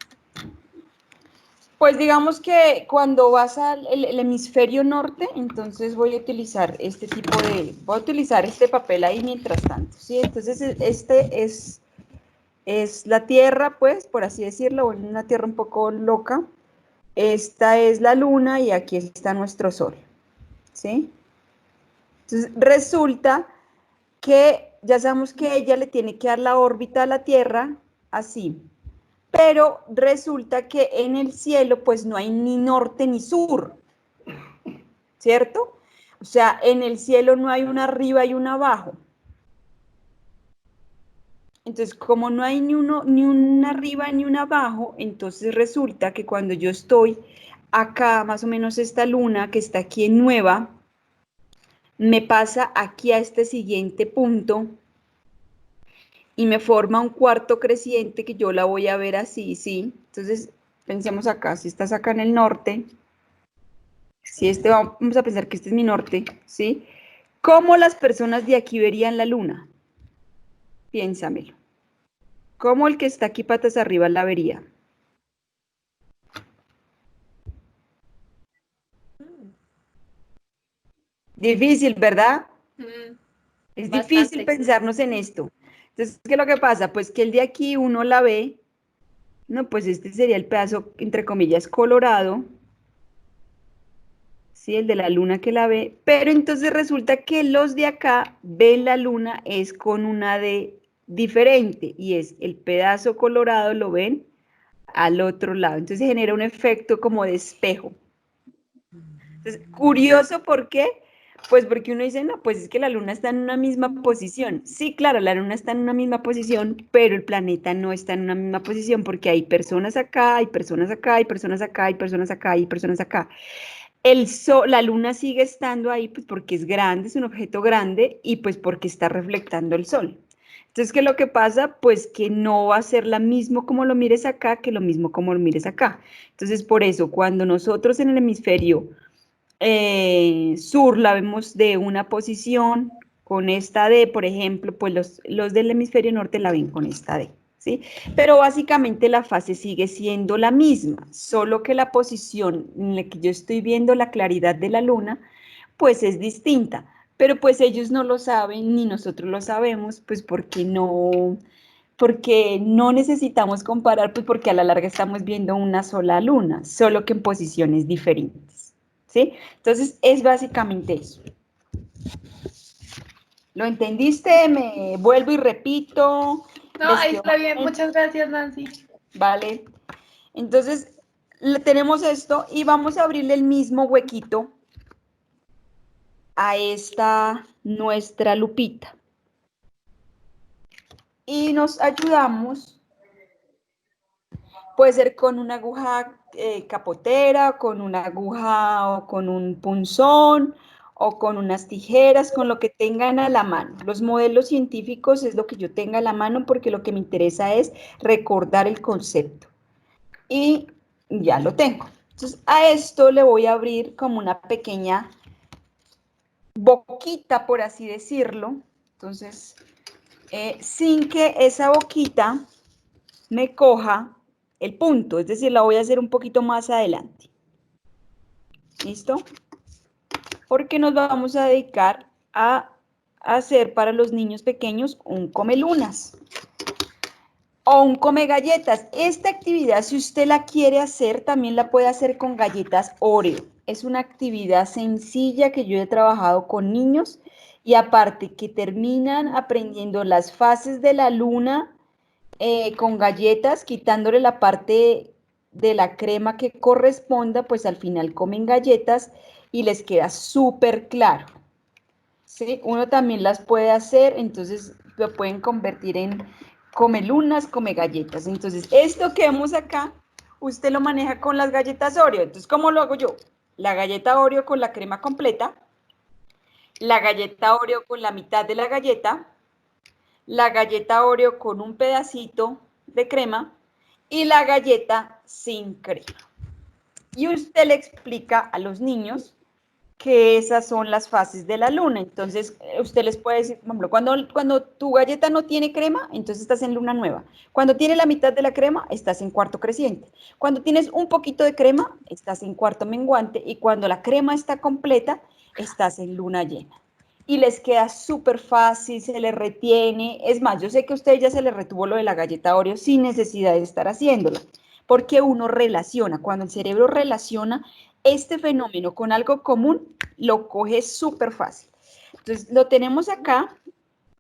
Pues digamos que cuando vas al el hemisferio norte, entonces voy a utilizar voy a utilizar este papel ahí mientras tanto, ¿sí? Entonces este es la Tierra, pues, por así decirlo, una Tierra un poco loca. Esta es la Luna y aquí está nuestro Sol, ¿sí? Entonces resulta que ya sabemos que ella le tiene que dar la órbita a la Tierra así, pero resulta que en el cielo pues no hay ni norte ni sur, ¿cierto? O sea, en el cielo no hay una arriba y una abajo. Entonces, como no hay ni una arriba ni una abajo, entonces resulta que cuando yo estoy acá, más o menos esta luna que está aquí en nueva, me pasa aquí a este siguiente punto y me forma un cuarto creciente que yo la voy a ver así, ¿sí? Entonces, pensemos acá, si estás acá en el norte, si vamos a pensar que este es mi norte, ¿sí? ¿Cómo las personas de aquí verían la luna? Piénsamelo. ¿Cómo el que está aquí patas arriba la vería? Difícil, ¿verdad? Mm, Es Bastante. difícil pensarnos en esto. Entonces, ¿qué es lo que pasa? Pues que el de aquí uno la ve, no, pues este sería el pedazo, entre comillas, colorado, ¿sí? El de la luna que la ve, pero entonces resulta que los de acá ven la luna es con una D diferente, y es el pedazo colorado lo ven al otro lado. Entonces genera un efecto como de espejo. Entonces, curioso, ¿por qué? Pues porque uno dice, no, pues es que la luna está en una misma posición. Sí, claro, la luna está en una misma posición, pero el planeta no está en una misma posición porque hay personas acá, hay personas acá, hay personas acá, hay personas acá, hay personas acá. El sol, la luna sigue estando ahí pues porque es grande, es un objeto grande y pues porque está reflectando el sol. Entonces, ¿qué es lo que pasa? Pues que no va a ser lo mismo como lo mires acá que lo mismo como lo mires acá. Entonces, por eso, cuando nosotros en el hemisferio sur la vemos de una posición con esta D, por ejemplo, pues los del hemisferio norte la ven con esta D, ¿sí? Pero básicamente la fase sigue siendo la misma, solo que la posición en la que yo estoy viendo la claridad de la luna, pues es distinta. Pero pues ellos no lo saben, ni nosotros lo sabemos, pues porque no necesitamos comparar, pues porque a la larga estamos viendo una sola luna, solo que en posiciones diferentes, ¿sí? Entonces, es básicamente eso. ¿Lo entendiste? Me vuelvo y repito. No, ¿Les ahí quedó está bien. bien? Muchas gracias, Nancy. Vale. Entonces, tenemos esto y vamos a abrirle el mismo huequito a esta nuestra lupita. Y nos ayudamos, puede ser con una aguja capotera, con una aguja o con un punzón o con unas tijeras, con lo que tengan a la mano. Los modelos científicos es lo que yo tenga a la mano porque lo que me interesa es recordar el concepto. Y ya lo tengo. Entonces a esto le voy a abrir como una pequeña boquita, por así decirlo. Entonces, sin que esa boquita me coja el punto, es decir, la voy a hacer un poquito más adelante. ¿Listo? Porque nos vamos a dedicar a hacer para los niños pequeños un comelunas o un come galletas. Esta actividad, si usted la quiere hacer, también la puede hacer con galletas Oreo. Es una actividad sencilla que yo he trabajado con niños y aparte que terminan aprendiendo las fases de la luna con galletas, quitándole la parte de la crema que corresponda, pues al final comen galletas y les queda súper claro. ¿Sí? Uno también las puede hacer, entonces lo pueden convertir en come lunas, come galletas. Entonces, esto que vemos acá, usted lo maneja con las galletas Oreo. Entonces, ¿cómo lo hago yo? La galleta Oreo con la crema completa, la galleta Oreo con la mitad de la galleta Oreo con un pedacito de crema y la galleta sin crema. Y usted le explica a los niños que esas son las fases de la luna. Entonces, usted les puede decir, por ejemplo, cuando tu galleta no tiene crema, entonces estás en luna nueva. Cuando tiene la mitad de la crema, estás en cuarto creciente. Cuando tienes un poquito de crema, estás en cuarto menguante. Y cuando la crema está completa, estás en luna llena. Y les queda súper fácil, se les retiene. Es más, yo sé que a ustedes ya se les retuvo lo de la galleta Oreo sin necesidad de estar haciéndola, porque uno relaciona, cuando el cerebro relaciona este fenómeno con algo común, lo coge súper fácil. Entonces, lo tenemos acá.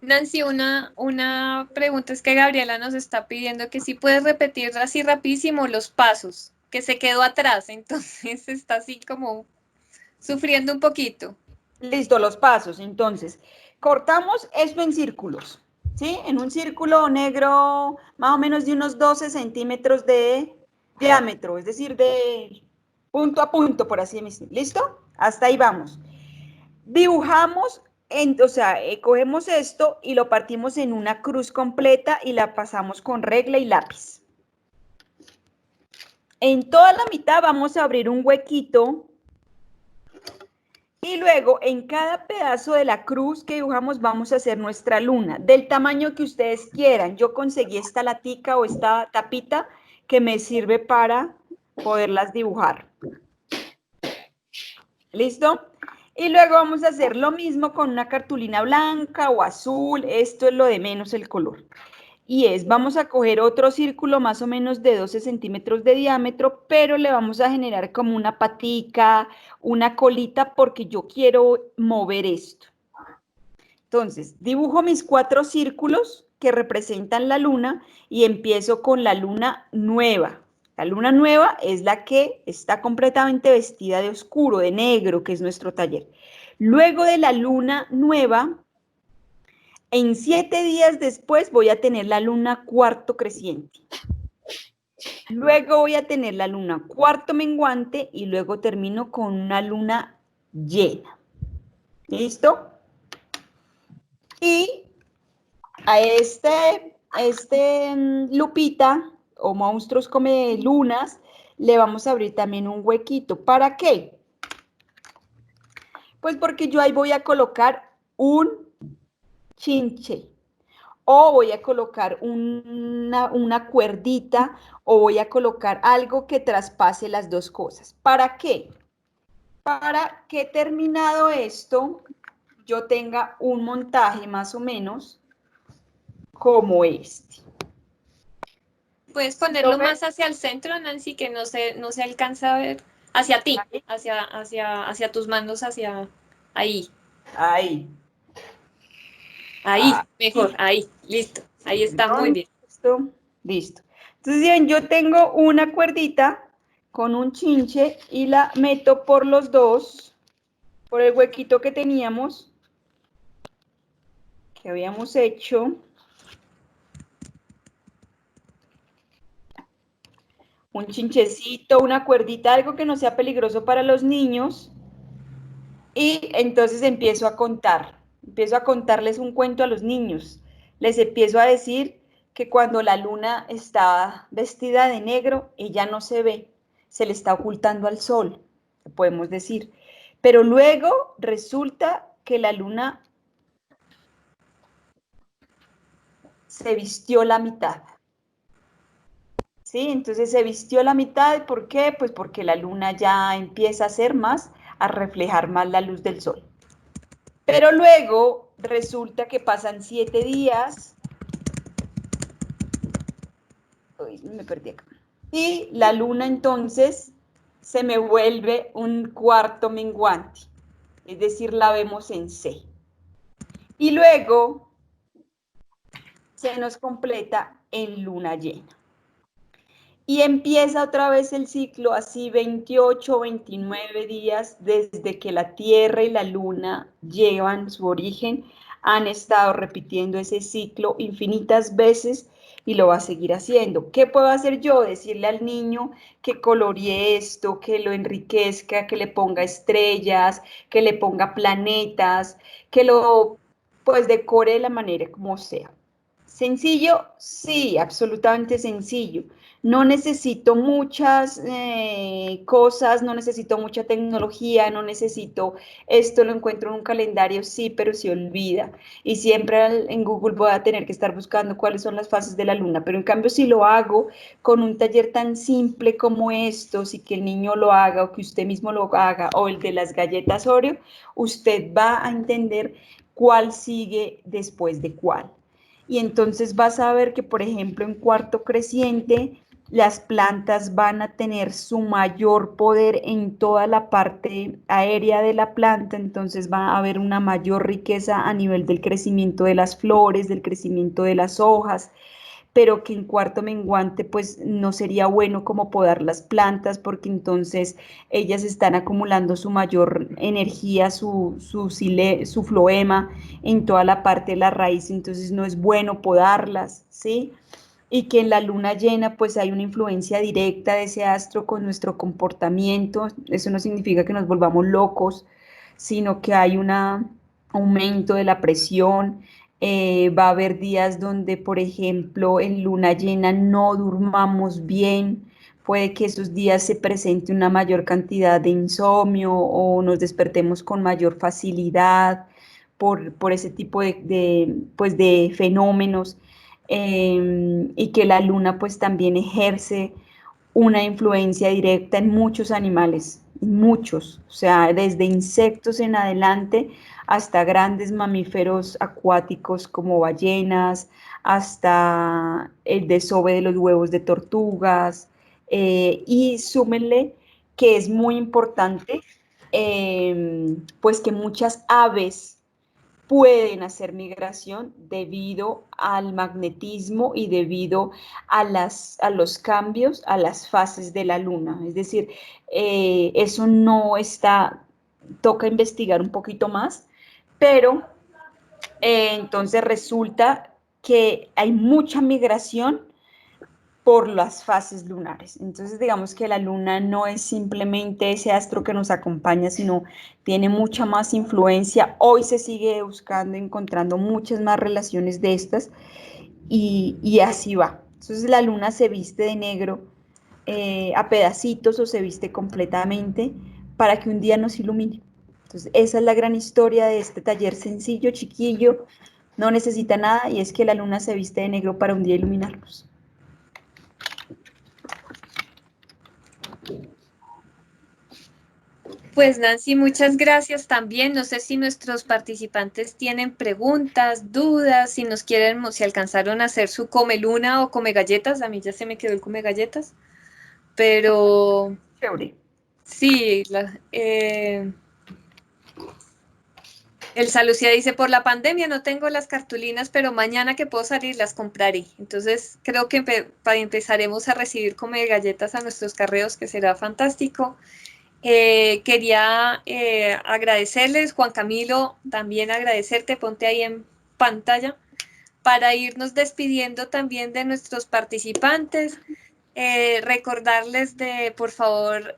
Nancy, una pregunta es que Gabriela nos está pidiendo que si puedes repetir así rapidísimo los pasos, que se quedó atrás, entonces está así como sufriendo un poquito. Listo, los pasos. Entonces, cortamos esto en círculos, ¿sí? En un círculo negro más o menos de unos 12 centímetros de diámetro, es decir, de punto a punto, por así decirlo. ¿Listo? Hasta ahí vamos. Dibujamos, cogemos esto y lo partimos en una cruz completa y la pasamos con regla y lápiz. En toda la mitad vamos a abrir un huequito y luego en cada pedazo de la cruz que dibujamos vamos a hacer nuestra luna, del tamaño que ustedes quieran. Yo conseguí esta latica o esta tapita que me sirve para poderlas dibujar. ¿Listo? Y luego vamos a hacer lo mismo con una cartulina blanca o azul, esto es lo de menos el color. Y vamos a coger otro círculo más o menos de 12 centímetros de diámetro, pero le vamos a generar como una patica, una colita, porque yo quiero mover esto. Entonces, dibujo mis 4 círculos que representan la luna y empiezo con la luna nueva. La luna nueva es la que está completamente vestida de oscuro, de negro, que es nuestro taller. Luego de la luna nueva, en 7 días después voy a tener la luna cuarto creciente. Luego voy a tener la luna cuarto menguante y luego termino con una luna llena. ¿Listo? Y a lupita o monstruos come lunas le vamos a abrir también un huequito. ¿Para qué? Pues porque yo ahí voy a colocar un chinche o voy a colocar una cuerdita o voy a colocar algo que traspase las dos cosas. ¿Para qué? Para que terminado esto yo tenga un montaje más o menos como este. Puedes ponerlo más hacia el centro, Nancy, que no se alcanza a ver. Hacia ti, hacia tus manos, hacia ahí. Ahí. Ahí, mejor, ahí, listo. Ahí está, muy bien. Listo. Entonces, bien, yo tengo una cuerdita con un chinche y la meto por los dos, por el huequito que teníamos, que habíamos hecho. Un chinchecito, una cuerdita, algo que no sea peligroso para los niños. Y entonces empiezo a contarles un cuento a los niños. Les empiezo a decir que cuando la luna está vestida de negro, ella no se ve, se le está ocultando al sol, podemos decir. Pero luego resulta que la luna se vistió la mitad. ¿Sí? Entonces se vistió la mitad, ¿por qué? Pues porque la luna ya empieza a ser más, a reflejar más la luz del sol. Pero luego resulta que pasan 7 días. Uy, me perdí acá. Y la luna entonces se me vuelve un cuarto menguante, es decir, la vemos en C. Y luego se nos completa en luna llena. Y empieza otra vez el ciclo, así 28, 29 días desde que la Tierra y la Luna llevan su origen, han estado repitiendo ese ciclo infinitas veces y lo va a seguir haciendo. ¿Qué puedo hacer yo? Decirle al niño que colorie esto, que lo enriquezca, que le ponga estrellas, que le ponga planetas, que lo pues decore de la manera como sea. ¿Sencillo? Sí, absolutamente sencillo. No necesito muchas cosas, no necesito mucha tecnología, no necesito esto, lo encuentro en un calendario, sí, pero se olvida. Y siempre en Google voy a tener que estar buscando cuáles son las fases de la luna. Pero en cambio, si lo hago con un taller tan simple como estos y que el niño lo haga o que usted mismo lo haga o el de las galletas Oreo, usted va a entender cuál sigue después de cuál. Y entonces vas a ver que, por ejemplo, en cuarto creciente, las plantas van a tener su mayor poder en toda la parte aérea de la planta, entonces va a haber una mayor riqueza a nivel del crecimiento de las flores, del crecimiento de las hojas, pero que en cuarto menguante pues no sería bueno como podar las plantas porque entonces ellas están acumulando su mayor energía, su floema en toda la parte de la raíz, entonces no es bueno podarlas, ¿sí? Y que en la luna llena pues hay una influencia directa de ese astro con nuestro comportamiento, eso no significa que nos volvamos locos, sino que hay un aumento de la presión, va a haber días donde, por ejemplo, en luna llena no durmamos bien, puede que esos días se presente una mayor cantidad de insomnio o nos despertemos con mayor facilidad por ese tipo pues de fenómenos, y que la luna pues también ejerce una influencia directa en muchos animales, muchos, o sea, desde insectos en adelante hasta grandes mamíferos acuáticos como ballenas, hasta el desove de los huevos de tortugas, y súmenle que es muy importante, pues que muchas aves pueden hacer migración debido al magnetismo y debido a los cambios, a las fases de la luna. Es decir, eso no está, toca investigar un poquito más, pero entonces resulta que hay mucha migración por las fases lunares. Entonces, digamos que la luna no es simplemente ese astro que nos acompaña, sino tiene mucha más influencia. Hoy se sigue buscando, encontrando muchas más relaciones de estas y así va. Entonces, la luna se viste de negro a pedacitos o se viste completamente para que un día nos ilumine. Entonces, esa es la gran historia de este taller sencillo, chiquillo, no necesita nada y es que la luna se viste de negro para un día iluminarnos. Pues Nancy, muchas gracias también. No sé si nuestros participantes tienen preguntas, dudas, si nos quieren, si alcanzaron a hacer su come luna o come galletas. A mí ya se me quedó el come galletas, pero Chévere. sí, Elsa Lucía dice, por la pandemia no tengo las cartulinas, pero mañana que puedo salir las compraré. Entonces creo que empezaremos a recibir come galletas a nuestros carreos, que será fantástico. Quería agradecerles, Juan Camilo, también agradecerte, ponte ahí en pantalla, para irnos despidiendo también de nuestros participantes, recordarles de, por favor,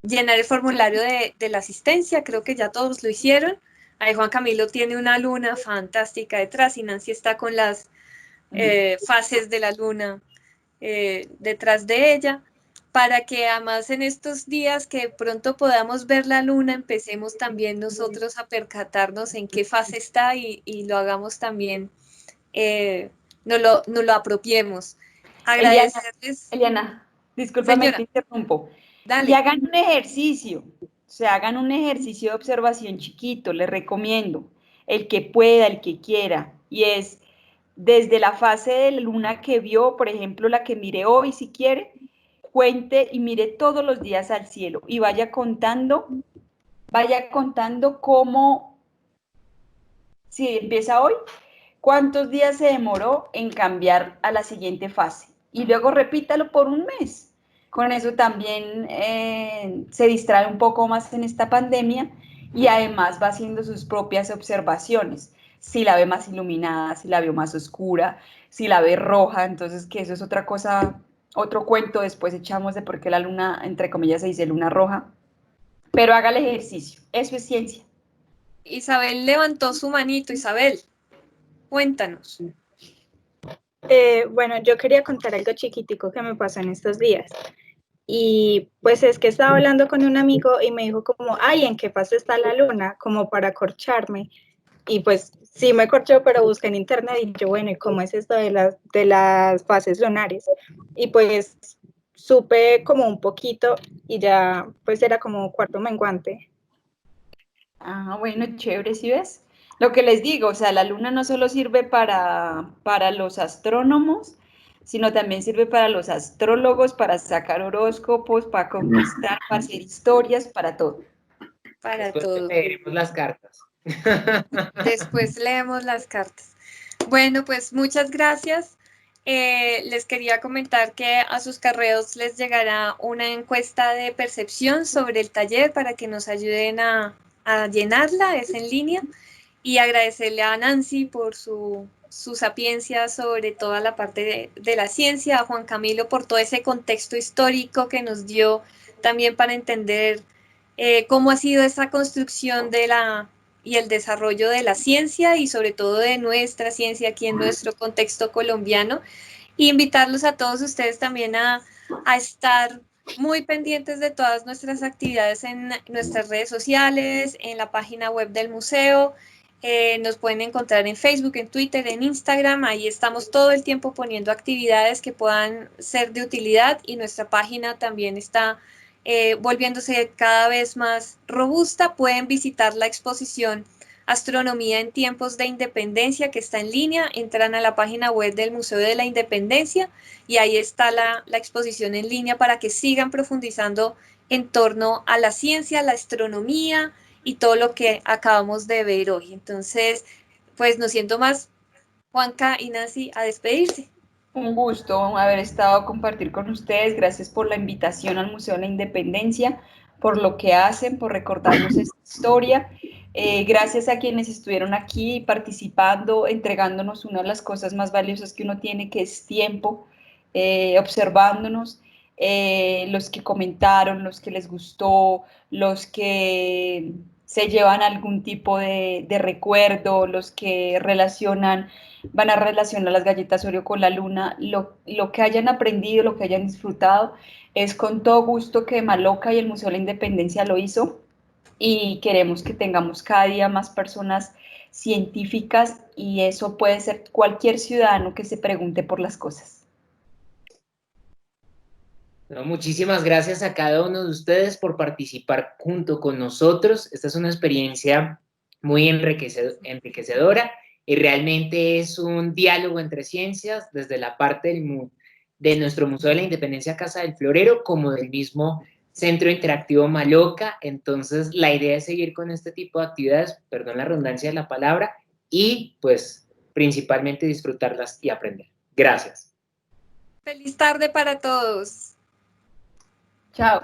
llenar el formulario de la asistencia, creo que ya todos lo hicieron. Ahí Juan Camilo tiene una luna fantástica detrás y Nancy está con las fases de la luna detrás de ella, para que además en estos días que pronto podamos ver la luna, empecemos también nosotros a percatarnos en qué fase está y lo hagamos también, nos lo apropiemos. Agradecerles. Eliana, discúlpame, Señora, te interrumpo. Y dale. hagan un ejercicio, o sea, hagan un ejercicio de observación chiquito, les recomiendo, el que pueda, el que quiera, y es desde la fase de la luna que vio, por ejemplo, la que mire hoy, si quiere, cuente y mire todos los días al cielo y vaya contando cómo, si empieza hoy, cuántos días se demoró en cambiar a la siguiente fase. Y luego repítalo por un mes. Con eso también se distrae un poco más en esta pandemia y además va haciendo sus propias observaciones. Si la ve más iluminada, si la veo más oscura, si la ve roja, entonces que eso es otra cosa, otro cuento, después echamos de por qué la luna, entre comillas, se dice luna roja. Pero haga el ejercicio, eso es ciencia. Isabel levantó su manito. Isabel, cuéntanos. Bueno, yo quería contar algo chiquitico que me pasó en estos días. Y pues es que estaba hablando con un amigo y me dijo como, ay, ¿en qué fase está la luna? Como para corcharme. Y pues sí me corchó, pero busqué en internet y yo, bueno, ¿y cómo es esto de las fases lunares? Y pues supe como un poquito y ya pues era como cuarto menguante. Ah, bueno, chévere, ¿sí ves? Lo que les digo, o sea, la luna no solo sirve para los astrónomos, sino también sirve para los astrólogos, para sacar horóscopos, para conquistar, para hacer historias, para todo. Para Después todo. te leeremos las cartas. Después leemos las cartas. Bueno, pues muchas gracias. Les quería comentar que a sus carreos les llegará una encuesta de percepción sobre el taller para que nos ayuden a llenarla, es en línea, y agradecerle a Nancy por su sapiencia sobre toda la parte de la ciencia, a Juan Camilo por todo ese contexto histórico que nos dio también para entender cómo ha sido esa construcción y el desarrollo de la ciencia y sobre todo de nuestra ciencia aquí en nuestro contexto colombiano. Y invitarlos a todos ustedes también a estar muy pendientes de todas nuestras actividades en nuestras redes sociales, en la página web del museo. Nos pueden encontrar en Facebook, en Twitter, en Instagram. Ahí estamos todo el tiempo poniendo actividades que puedan ser de utilidad y nuestra página también está volviéndose cada vez más robusta, pueden visitar la exposición Astronomía en tiempos de independencia, que está en línea. Entran a la página web del Museo de la Independencia y ahí está la exposición en línea para que sigan profundizando en torno a la ciencia, la astronomía y todo lo que acabamos de ver hoy. Entonces, pues no siento más, Juanca y Nancy, a despedirse. Un gusto haber estado compartir con ustedes. Gracias por la invitación al Museo de la Independencia, por lo que hacen, por recordarnos esta historia. Gracias a quienes estuvieron aquí participando, entregándonos una de las cosas más valiosas que uno tiene, que es tiempo, observándonos. Los que comentaron, los que les gustó, los que se llevan algún tipo de recuerdo, los que van a relacionar las galletas Oreo con la luna, lo que hayan aprendido, lo que hayan disfrutado, es con todo gusto que Maloca y el Museo de la Independencia lo hizo, y queremos que tengamos cada día más personas científicas, y eso puede ser cualquier ciudadano que se pregunte por las cosas. No, muchísimas gracias a cada uno de ustedes por participar junto con nosotros. Esta es una experiencia muy enriquecedora y realmente es un diálogo entre ciencias desde la parte de nuestro Museo de la Independencia Casa del Florero como del mismo Centro Interactivo Maloca. Entonces la idea es seguir con este tipo de actividades, perdón la redundancia de la palabra, y pues principalmente disfrutarlas y aprender. Gracias. Feliz tarde para todos. Chao.